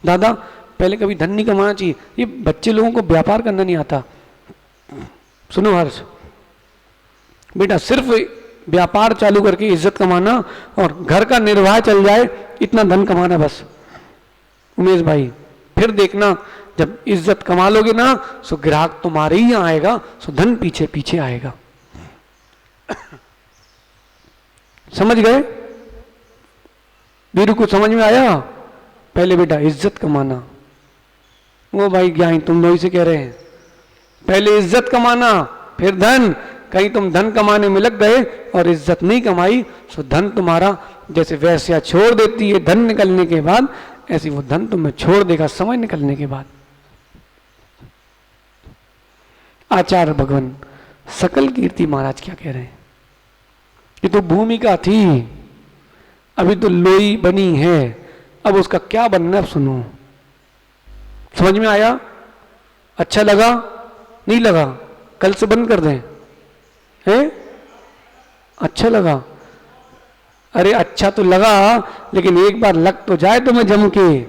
Speaker 1: दादा पहले कभी धन नहीं कमाना चाहिए, ये बच्चे लोगों को व्यापार करना नहीं आता। सुनो हर्ष बेटा, सिर्फ व्यापार चालू करके इज्जत कमाना और घर का निर्वाह चल जाए, इतना धन कमाना बस। उमेश भाई फिर देखना, जब इज्जत कमा लोगे ना सो ग्राहक तुम्हारे ही यहां आएगा, सो धन पीछे पीछे आएगा। समझ गए? वीरू को समझ में आया? पहले बेटा इज्जत कमाना, वो भाई ज्ञानी तुम लोग से कह रहे हैं, पहले इज्जत कमाना फिर धन। कहीं तुम धन कमाने में लग गए और इज्जत नहीं कमाई, तो धन तुम्हारा जैसे वैश्या छोड़ देती है धन निकलने के बाद, ऐसी वो धन तुम्हें छोड़ देगा समय निकलने के बाद। आचार्य भगवान सकल कीर्ति महाराज क्या कह रहे हैं, ये तो भूमिका थी, अभी तो लोई बनी है, अब उसका क्या बनना है अब सुनो। समझ में आया? अच्छा लगा? नहीं लगा? कल से बंद कर दें? हैं? अच्छा लगा? अरे अच्छा तो लगा, लेकिन एक बार लग तो जाए तुम्हें जम के।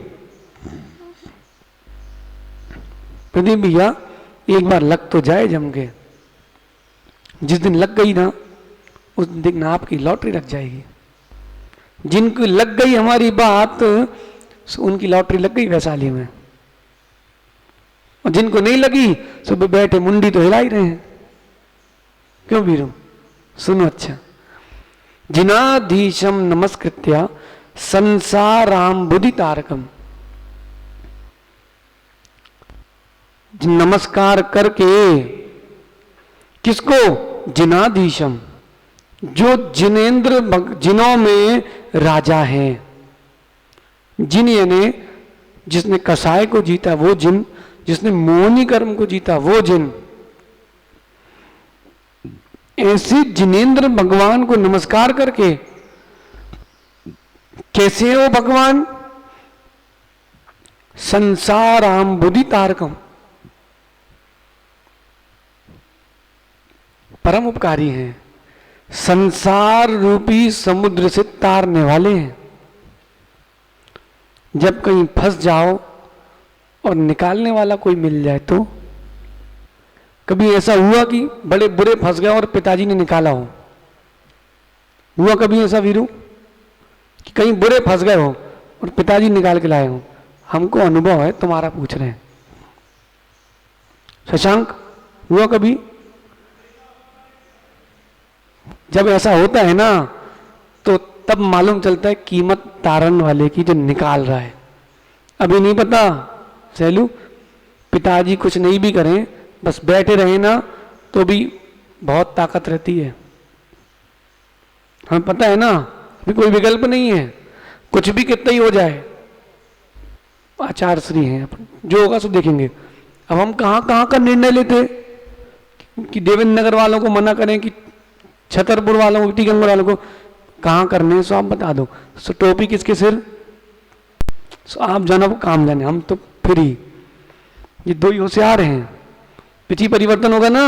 Speaker 1: प्रदीप भैया एक बार लग तो जाए जम के। जिस दिन लग गई ना, उस दिन आपकी लॉटरी लग जाएगी। जिनको लग गई हमारी बात, उनकी लॉटरी लग गई वैशाली में, और जिनको नहीं लगी सुबह बैठे मुंडी तो हिला ही रहे हैं। क्यों वीरू? सुनो अच्छा। जिनाधीशम नमस्कृत्या संसाराम बुद्धि तारकम। नमस्कार करके किसको? जिनाधीशम, जो जिनेंद्र जिनों में राजा है। जिन यानी जिसने कसाय को जीता वो जिन, जिसने मोहनी कर्म को जीता वो जिन। ऐसे जिनेंद्र भगवान को नमस्कार करके, कैसे हो भगवान? संसाराम बुद्धि तारकम, परम उपकारी हैं, संसार रूपी समुद्र से तारने वाले हैं। जब कहीं फंस जाओ और निकालने वाला कोई मिल जाए तो, कभी ऐसा हुआ कि बड़े बुरे फंस गए और पिताजी ने निकाला हो? हुआ कभी ऐसा वीरू कि कहीं बुरे फंस गए हो और पिताजी निकाल के लाए हो? हमको अनुभव है, तुम्हारा पूछ रहे हैं। शशांक हुआ कभी? जब ऐसा होता है ना, तो तब मालूम चलता है कीमत तारन वाले की जो निकाल रहा है। अभी नहीं पता सैलू, पिताजी कुछ नहीं भी करें, बस बैठे रहे ना, तो भी बहुत ताकत रहती है। हमें पता है ना, अभी कोई विकल्प नहीं है, कुछ भी कितना ही हो जाए। आचार्य श्री हैं, जो होगा सो देखेंगे। अब हम कहाँ कहाँ का निर्णय लेते कि देवेंद्र नगर वालों को मना करें, कि छतरपुर वालों को, टीकमगढ़ वालों को कहाँ करने हैं, सो आप बता दो। सो टोपी किसके सिर, सो आप जानो काम जाने, हम तो फ्री। ये दो ही होशियार हैं। पिछी परिवर्तन होगा ना,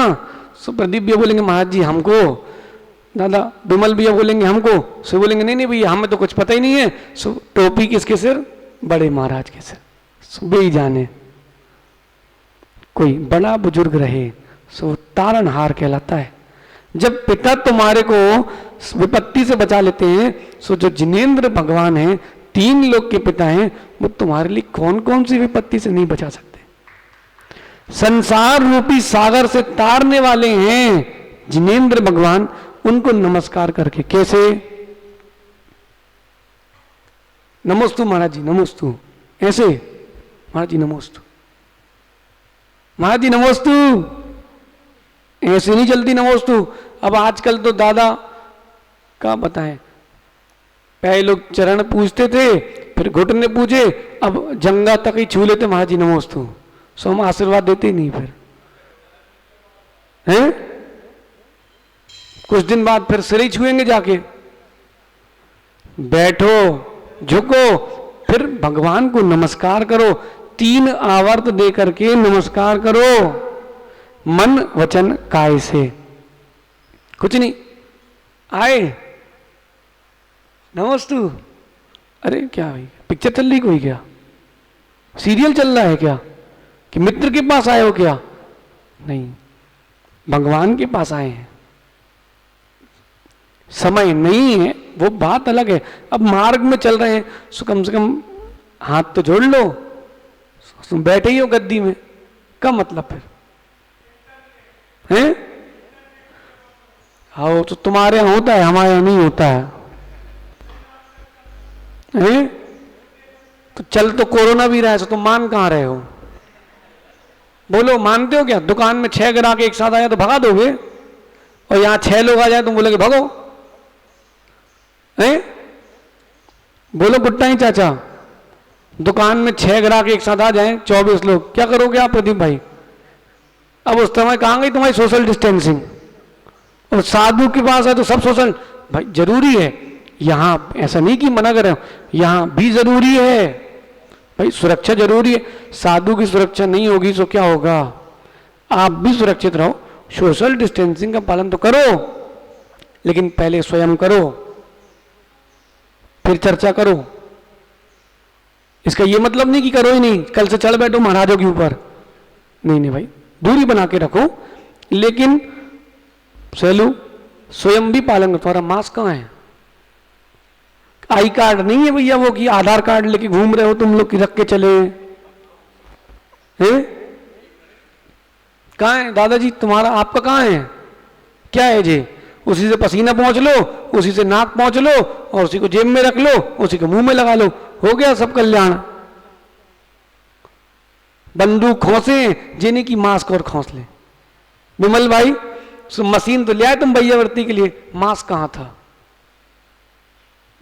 Speaker 1: सो प्रदीप भैया बोलेंगे महाराज जी हमको, दादा विमल भैया बोलेंगे हमको, सो बोलेंगे नहीं नहीं भैया हमें तो कुछ पता ही नहीं है। सो टोपी किसके सिर, बड़े महाराज के सिर। सो वे ही जाने, कोई बड़ा बुजुर्ग रहे सो तारणहार कहलाता है। जब पिता तुम्हारे को विपत्ति से बचा लेते हैं, सो जो जिनेंद्र भगवान हैं, 3 लोक के पिता हैं, वो तुम्हारे लिए कौन कौन सी विपत्ति से नहीं बचा सकते। संसार रूपी सागर से तारने वाले हैं जिनेंद्र भगवान, उनको नमस्कार करके। कैसे? नमोस्तु महाराज जी नमोस्तु, ऐसे महाराज जी नमोस्तु, महाराज जी नमोस्तु, ऐसे नहीं चलती नमोस्तु। अब आजकल तो दादा का बताएं, पहले लोग चरण पूजते थे, फिर घुटने पूजे, अब जंगा तक ही छू लेते महाराज जी नमोस्तु। सो हम आशीर्वाद देते ही नहीं फिर, हैं? कुछ दिन बाद फिर सिर ही छुएंगे जाके। बैठो, झुको, फिर भगवान को नमस्कार करो। 3 आवर्त दे करके नमस्कार करो, मन वचन काय से। कुछ नहीं आए नमस्तु, अरे क्या भाई पिक्चर चल रही कोई, क्या सीरियल चल रहा है क्या, कि मित्र के पास आए हो क्या? नहीं, भगवान के पास आए हैं। समय नहीं है वो बात अलग है। अब मार्ग में चल रहे हैं, सो कम से कम हाथ तो जोड़ लो। तुम बैठे ही हो गद्दी में, क्या मतलब फिर हैं? हाँ तो तुम्हारे यहाँ होता है, हमारे यहाँ नहीं होता है, हैं? तो चल तो कोरोना भी रहा है, तो तुम मान कहाँ रहे हो? बोलो मानते हो क्या? दुकान में 6 ग्राहक एक साथ आया तो भगा दोगे, और यहां 6 लोग आ जाए तो बोलोगे भगो, हैं? बोलो गुट्टा ही चाचा, दुकान में 6 ग्राहक एक साथ आ जाए, 24 लोग, क्या करोगे आप प्रदीप भाई? अब उस समय कहाँ गई तुम्हारी सोशल डिस्टेंसिंग? और साधु के पास है तो सब सोशल, भाई जरूरी है। यहां ऐसा नहीं कि मना कर रहे हो, यहां भी जरूरी है भाई, सुरक्षा जरूरी है। साधु की सुरक्षा नहीं होगी तो क्या होगा? आप भी सुरक्षित रहो, सोशल डिस्टेंसिंग का पालन तो करो, लेकिन पहले स्वयं करो, फिर चर्चा करो। इसका यह मतलब नहीं कि करो ही नहीं, कल से चढ़ बैठो महाराजों के ऊपर, नहीं नहीं भाई, दूरी बना के रखो, लेकिन सैलू स्वयं भी पालन करो। तुम्हारा मास्क कहाँ है? आई कार्ड नहीं है भैया वो, कि आधार कार्ड लेके घूम रहे हो तुम लोग, कि रख के चले हैं? कहाँ है दादाजी तुम्हारा? आपका कहाँ है? क्या है जी? उसी से पसीना पहुंच लो, उसी से नाक पहुंच लो, और उसी को जेब में रख लो, उसी को मुंह में लगा लो, हो गया सब कल्याण। बंदूक खोसे जेने की मास्क और खोस ले। विमल भाई मशीन तो ले आए तुम भैयावर्ती के लिए, मास्क कहां था?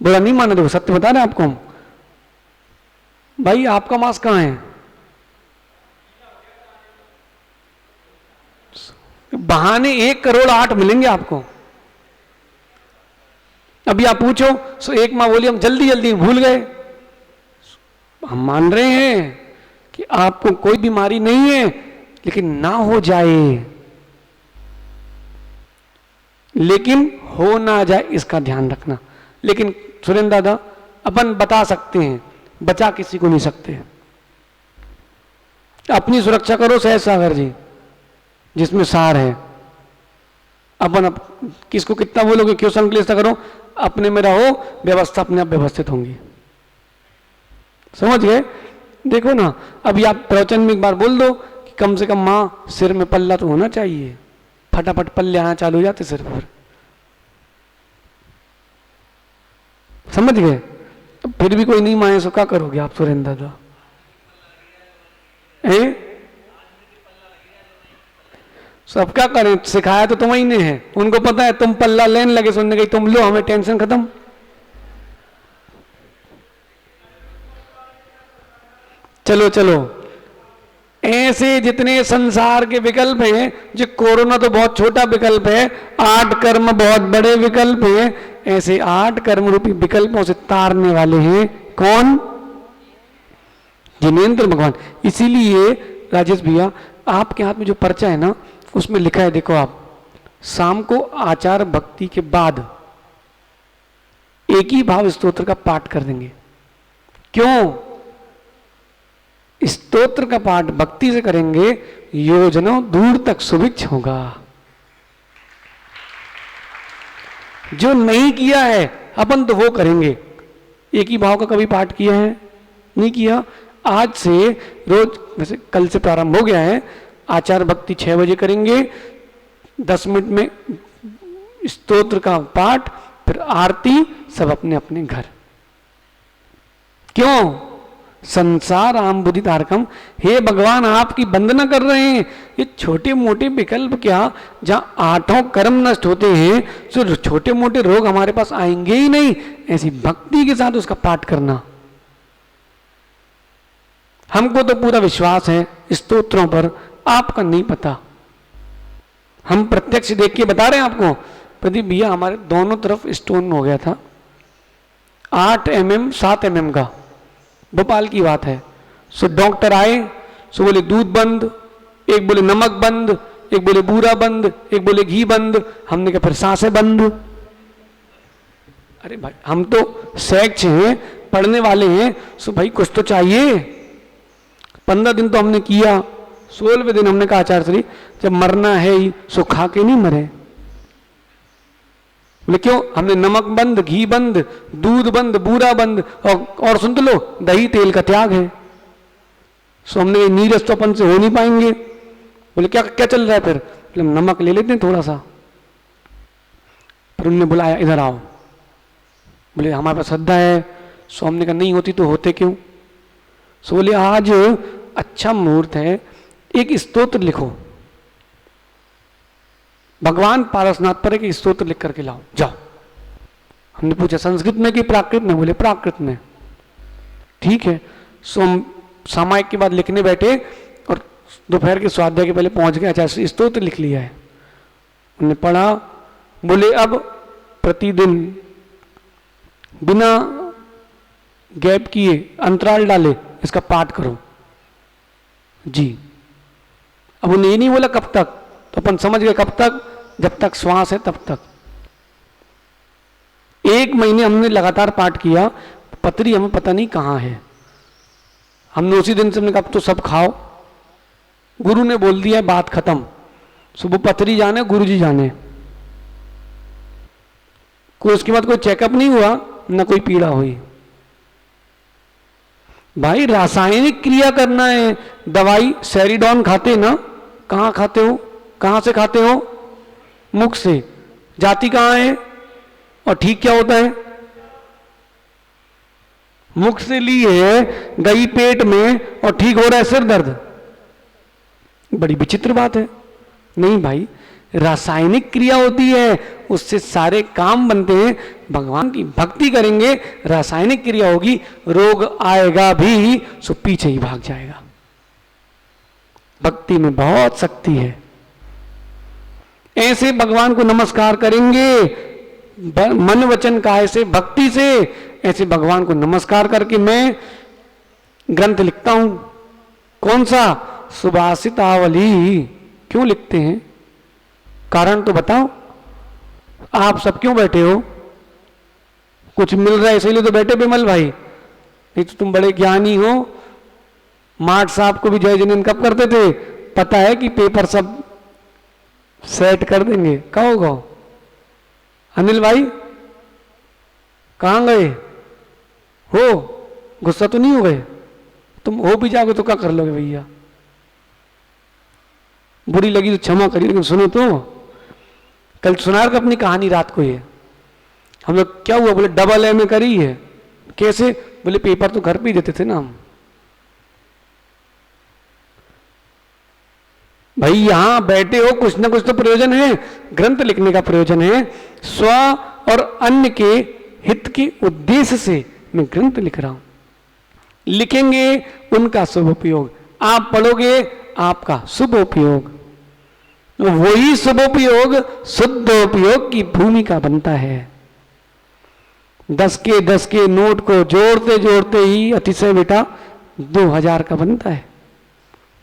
Speaker 1: बुरा नहीं माने, देखो सत्य बता रहे आपको हम। भाई आपका मास्क कहां है? बहाने 1,08,00,000 मिलेंगे आपको। अभी आप पूछो सो एक माँ बोली हम जल्दी जल्दी भूल गए। हम मान रहे हैं कि आपको कोई बीमारी नहीं है, लेकिन ना हो जाए, लेकिन हो ना जाए इसका ध्यान रखना। लेकिन सुरेंद्र दादा अपन बता सकते हैं, बचा किसी को नहीं सकते। अपनी सुरक्षा करो सहज सागर जी, जिसमें सार है। अपन किसको कितना बोलोगे, क्यों संकलिष्ट करो, अपने में रहो, व्यवस्था अपने आप व्यवस्थित होंगी। समझ गए? देखो ना, अभी आप प्रवचन में एक बार बोल दो कि कम से कम माँ सिर में पल्ला तो होना चाहिए, फटाफट पल्ले आना चालू हो जाते सिर पर। समझ गए? तो फिर भी कोई नहीं माने सो क्या करोगे आप सुरेंद्र दादा? सब क्या करें, सिखाया तो तुम्हें ने है, उनको पता है तुम पल्ला लेने लगे सुनने गई, तुम लो, हमें टेंशन खत्म। चलो चलो, ऐसे जितने संसार के विकल्प हैं, जो कोरोना तो बहुत छोटा विकल्प है, 8 कर्म बहुत बड़े विकल्प हैं, ऐसे 8 कर्म रूपी विकल्पों से तारने वाले हैं कौन? जिनेंद्र भगवान। इसीलिए राजेश भैया आपके हाथ में जो पर्चा है ना, उसमें लिखा है, देखो आप, शाम को आचार भक्ति के बाद एक ही भाव स्तोत्र का पाठ कर देंगे। क्यों? स्तोत्र का पाठ भक्ति से करेंगे, योजनों दूर तक सुभिक्ष होगा। जो नहीं किया है अपन तो वो करेंगे। एक ही भाव का कभी पाठ किया है? नहीं किया। आज से रोज, वैसे कल से प्रारंभ हो गया है, आचार भक्ति 6 बजे करेंगे, 10 मिनट में स्तोत्र का पाठ, फिर आरती, सब अपने अपने घर। क्यों? संसार आम बुद्धि तारकम, हे भगवान आपकी वंदना कर रहे हैं। ये छोटे मोटे विकल्प क्या, जहां 8 कर्म नष्ट होते हैं, तो छोटे मोटे रोग हमारे पास आएंगे ही नहीं। ऐसी भक्ति के साथ उसका पाठ करना, हमको तो पूरा विश्वास है स्तोत्रों पर, आपका नहीं पता। हम प्रत्यक्ष देख के बता रहे हैं आपको। प्रदीप भैया हमारे दोनों तरफ स्टोन हो गया था, 8 mm 7 mm का, भोपाल की बात है। सो डॉक्टर आए, सो बोले दूध बंद, एक बोले नमक बंद, एक बोले बूरा बंद, एक बोले घी बंद। हमने कहा फिर सांसें बंद। अरे भाई हम तो सेक्ष हैं, पढ़ने वाले हैं, सो भाई कुछ तो चाहिए। 15 दिन तो हमने किया, 16वें दिन हमने कहा आचार्य श्री जब मरना है ही सो खा के नहीं मरे। बोले क्यों? हमने नमक बंद, घी बंद, दूध बंद, बूरा बंद, और सुन तो लो, दही तेल का त्याग है। सो हमने नीरस तो अपन से हो नहीं पाएंगे। बोले क्या क्या चल रहा है फिर? बोले नमक ले लेते हैं थोड़ा सा। फिर उन्होंने बुलाया, इधर आओ। बोले हमारे पास श्रद्धा है। सो हमने कहा नहीं होती तो होते क्यों? सो बोले आज अच्छा मुहूर्त है, एक स्तोत्र लिखो, भगवान पारसनाथ पर एक स्तोत्र लिख करके लाओ, जाओ। हमने पूछा संस्कृत में कि प्राकृत में? बोले प्राकृत में। ठीक है, सो हम सामायिक के बाद लिखने बैठे और दोपहर के स्वाध्याय के पहले पहुंच गए। अच्छा, स्तोत्र लिख लिया है, उन्होंने पढ़ा। बोले अब प्रतिदिन बिना गैप किए, अंतराल डाले, इसका पाठ करो जी। अब उन्हें ये नहीं बोला कब तक, तो अपन समझ गए कब तक, जब तक श्वास है तब तक। 1 महीने हमने लगातार पाठ किया, पतरी हमें पता नहीं कहां है। हमने उसी दिन से हमने कहा अब तो सब खाओ, गुरु ने बोल दिया बात खत्म। सुबह पतरी जाने, गुरु जी जाने। कोई उसके बाद कोई चेकअप नहीं हुआ, ना कोई पीड़ा हुई। भाई रासायनिक क्रिया करना है। दवाई सेरिडॉन खाते ना, कहां खाते हो, कहां से खाते हो? मुख से। जाती कहां है और ठीक क्या होता है? मुख से ली है, गई पेट में और ठीक हो रहा है सिर दर्द। बड़ी विचित्र बात है। नहीं भाई, रासायनिक क्रिया होती है, उससे सारे काम बनते हैं। भगवान की भक्ति करेंगे, रासायनिक क्रिया होगी, रोग आएगा भी सो पीछे ही भाग जाएगा। भक्ति में बहुत शक्ति है। ऐसे भगवान को नमस्कार करेंगे, मन वचन काया से, भक्ति से। ऐसे भगवान को नमस्कार करके मैं ग्रंथ लिखता हूं। कौन सा? सुभाषितावली। क्यों लिखते हैं? कारण तो बताओ। आप सब क्यों बैठे हो? कुछ मिल रहा है इसीलिए तो बैठे बिमल भाई, नहीं तो तुम बड़े ज्ञानी हो। मार्ट साहब को भी जय जिनेन कब करते थे? पता है कि पेपर सब सेट कर देंगे। कहो गो अनिल भाई, कहां गए हो? गुस्सा तो नहीं हो गए? तुम हो भी जाओगे तो क्या कर लोगे भैया? बुरी लगी तो क्षमा करिए, लेकिन सुनो तो, कल सुनार का अपनी कहानी रात को ये हम लोग क्या हुआ? बोले डबल एमए करी है। कैसे? बोले पेपर तो घर पे ही देते थे ना हम। भाई यहां बैठे हो, कुछ ना कुछ तो प्रयोजन है, ग्रंथ लिखने का प्रयोजन है। स्व और अन्य के हित के उद्देश्य से मैं ग्रंथ लिख रहा हूं। लिखेंगे उनका शुभ उपयोग, आप पढ़ोगे आपका शुभ उपयोग। वही शुभ उपयोग शुद्ध उपयोग की भूमिका बनता है। 10 के नोट को जोड़ते जोड़ते ही अतिशय बेटा 2000 का बनता है।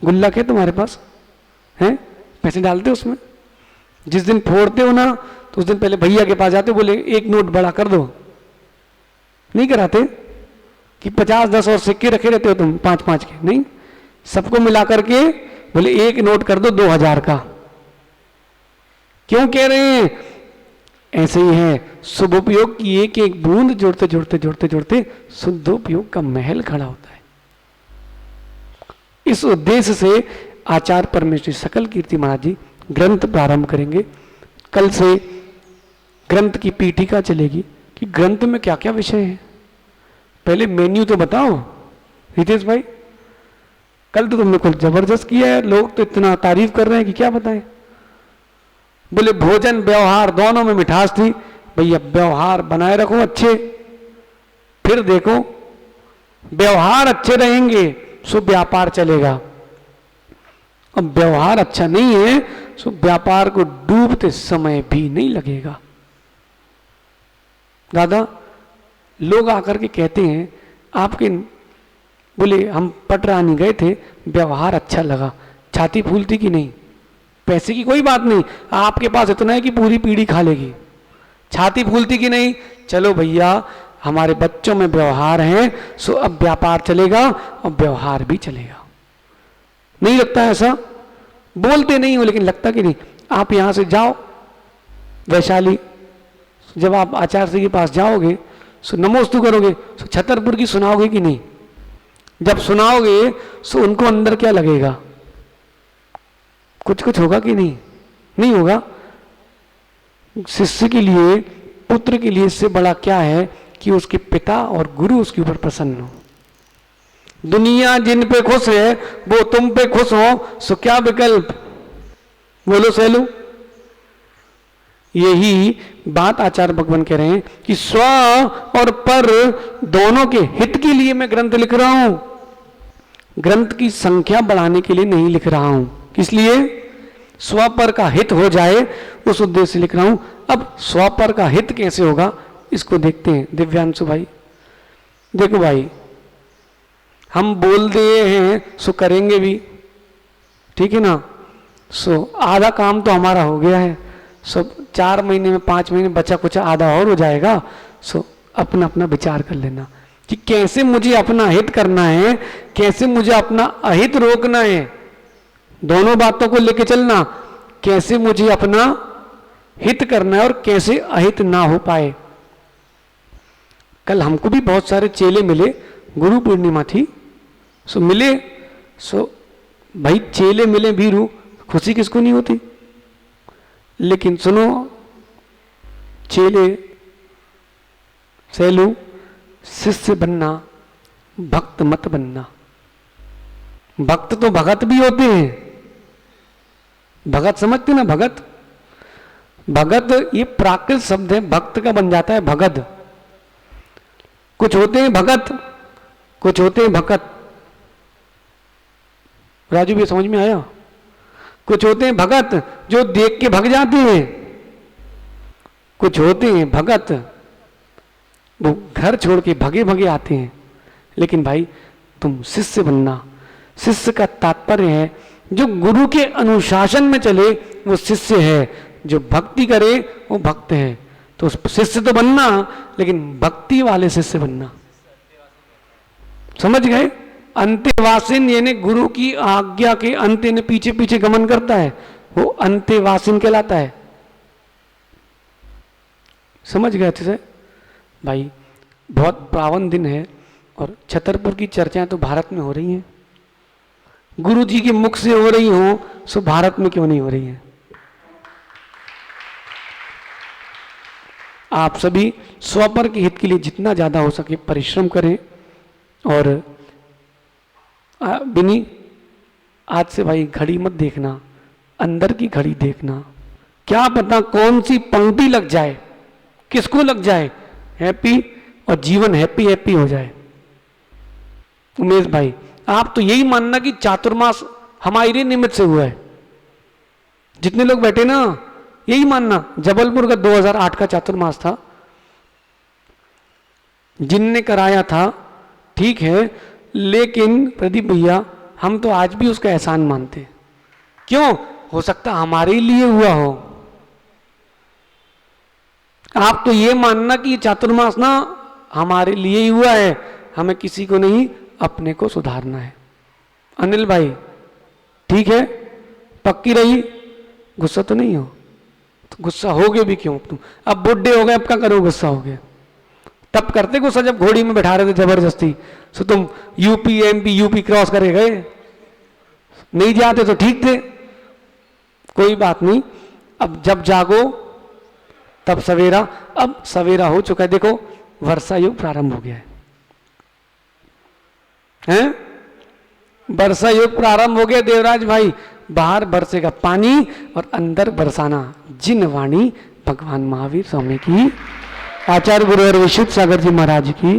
Speaker 1: गुल्लक है तुम्हारे पास? हैं? पैसे डालते हो उसमें? जिस दिन फोड़ते हो ना, तो उस दिन पहले भैया के पास जाते हो, बोले 1 नोट बड़ा कर दो। नहीं कराते कि 50, 10 और सिक्के रखे रहते हो तुम 5-5 के? नहीं, सबको मिला करके बोले 1 नोट कर दो 2000 का। क्यों कह रहे हैं? ऐसे ही है, शुभ उपयोग की एक एक बूंद जोड़ते जोड़ते जोड़ते जोड़ते शुद्ध उपयोग का महल खड़ा होता है। इस उद्देश्य से आचार्य परमेश्वरी सकल कीर्ति महाराज जी ग्रंथ प्रारंभ करेंगे। कल से ग्रंथ की पीठिका चलेगी कि ग्रंथ में क्या क्या विषय है। पहले मेन्यू तो बताओ हितेश भाई। कल तो तुमने कुछ जबरदस्त किया है, लोग तो इतना तारीफ कर रहे हैं कि क्या बताएं। बोले भोजन व्यवहार दोनों में मिठास थी। भैया व्यवहार बनाए रखो अच्छे, फिर देखो व्यवहार अच्छे रहेंगे सो व्यापार चलेगा। अब व्यवहार अच्छा नहीं है सो व्यापार को डूबते समय भी नहीं लगेगा। दादा लोग आकर के कहते हैं आपके, बोले हम पटरानी गए थे, व्यवहार अच्छा लगा। छाती फूलती कि नहीं? पैसे की कोई बात नहीं, आपके पास इतना है कि पूरी पीढ़ी खा लेगी। छाती फूलती कि नहीं? चलो भैया हमारे बच्चों में व्यवहार है सो अब व्यापार चलेगा और व्यवहार भी चलेगा। नहीं लगता है ऐसा? बोलते नहीं हो लेकिन लगता कि नहीं। आप यहां से जाओ वैशाली, जब आप आचार्य जी के पास जाओगे सो नमोस्तु करोगे, सो छतरपुर की सुनाओगे कि नहीं? जब सुनाओगे सो उनको अंदर क्या लगेगा? कुछ कुछ होगा कि नहीं? नहीं होगा। शिष्य के लिए, पुत्र के लिए इससे बड़ा क्या है कि उसके पिता और गुरु उसके ऊपर प्रसन्न हो। दुनिया जिन पे खुश है वो तुम पे खुश हो, सो क्या विकल्प? बोलो सैलू। यही बात आचार्य भगवान कह रहे हैं कि स्व और पर दोनों के हित के लिए मैं ग्रंथ लिख रहा हूं, ग्रंथ की संख्या बढ़ाने के लिए नहीं लिख रहा हूं। किस लिए? स्वपर का हित हो जाए उस उद्देश्य से लिख रहा हूं। अब स्वपर का हित कैसे होगा इसको देखते हैं। दिव्यांशु भाई देखो भाई, हम बोल दिए हैं सो करेंगे भी, ठीक है ना? सो आधा काम तो हमारा हो गया है, सो 4 महीने में 5 महीने बचा कुछ आधा और हो जाएगा। सो अपना अपना विचार कर लेना कि कैसे मुझे अपना हित करना है, कैसे मुझे अपना अहित रोकना है। दोनों बातों को लेके चलना, कैसे मुझे अपना हित करना है और कैसे अहित ना हो पाए। कल हमको भी बहुत सारे चेले मिले, गुरु पूर्णिमा थी, सो मिले। सो भाई चेले मिले वीरू, खुशी किसको नहीं होती? लेकिन सुनो चेले सैलू, शिष्य बनना, भक्त मत बनना। भक्त तो भगत भी होते हैं। भगत समझते ना? भगत, भगत ये प्राकृत शब्द है, भक्त का बन जाता है भगत। कुछ होते हैं भगत, कुछ होते हैं भगत। राजू भी समझ में आया? कुछ होते हैं भगत जो देख के भग जाते हैं, कुछ होते हैं भगत वो घर छोड़ के भगे भगे आते हैं। लेकिन भाई तुम शिष्य बनना। शिष्य का तात्पर्य है जो गुरु के अनुशासन में चले वो शिष्य है, जो भक्ति करे वो भक्त है। तो शिष्य तो बनना, लेकिन भक्ति वाले शिष्य बनना। समझ गए? अंत्यवासिन यानी गुरु की आज्ञा के अंत्य ने पीछे पीछे गमन करता है, वो अंत्यवासिन कहलाता है। समझ गए अच्छे से? भाई बहुत पावन दिन है और छतरपुर की चर्चाएं तो भारत में हो रही हैं। गुरु जी के मुख से हो रही हो सो भारत में क्यों नहीं हो रही है? आप सभी स्वपर के हित के लिए जितना ज्यादा हो सके परिश्रम करें। और बिनी आज से भाई घड़ी मत देखना, अंदर की घड़ी देखना। क्या पता कौन सी पंक्ति लग जाए, किसको लग जाए हैप्पी, और जीवन हैप्पी हैप्पी हो जाए। उमेश भाई आप तो यही मानना कि चातुर्मास हमारे निमित्त से हुआ है। जितने लोग बैठे ना यही मानना। जबलपुर का 2008 का चातुर्मास था, जिनने कराया था ठीक है, लेकिन प्रदीप भैया हम तो आज भी उसका एहसान मानते। क्यों? हो सकता हमारे लिए हुआ हो। आप तो ये मानना कि चातुर्मास ना हमारे लिए ही हुआ है, हमें किसी को नहीं अपने को सुधारना है। अनिल भाई ठीक है, पक्की रही, गुस्सा तो नहीं हो? तो गुस्सा होगे भी क्यों तुम? अब बुढ़े हो गए, अब क्या करो? गुस्सा हो गए। तब करते गुस्सा जब घोड़ी में बैठा रहे थे जबरदस्ती, सो तुम यूपी एमपी यूपी क्रॉस करे गए, नहीं जाते तो ठीक थे, कोई बात नहीं। अब जब जागो तब सवेरा। अब सवेरा हो चुका है, देखो वर्षा युग प्रारंभ हो गया है, हैं? वर्षा युग प्रारंभ हो गया देवराज भाई। बाहर बरसेगा पानी और अंदर बरसाना। जिन वाणी भगवान महावीर स्वामी की, आचार्य गुरुवर विशुद्ध सागर जी महाराज की।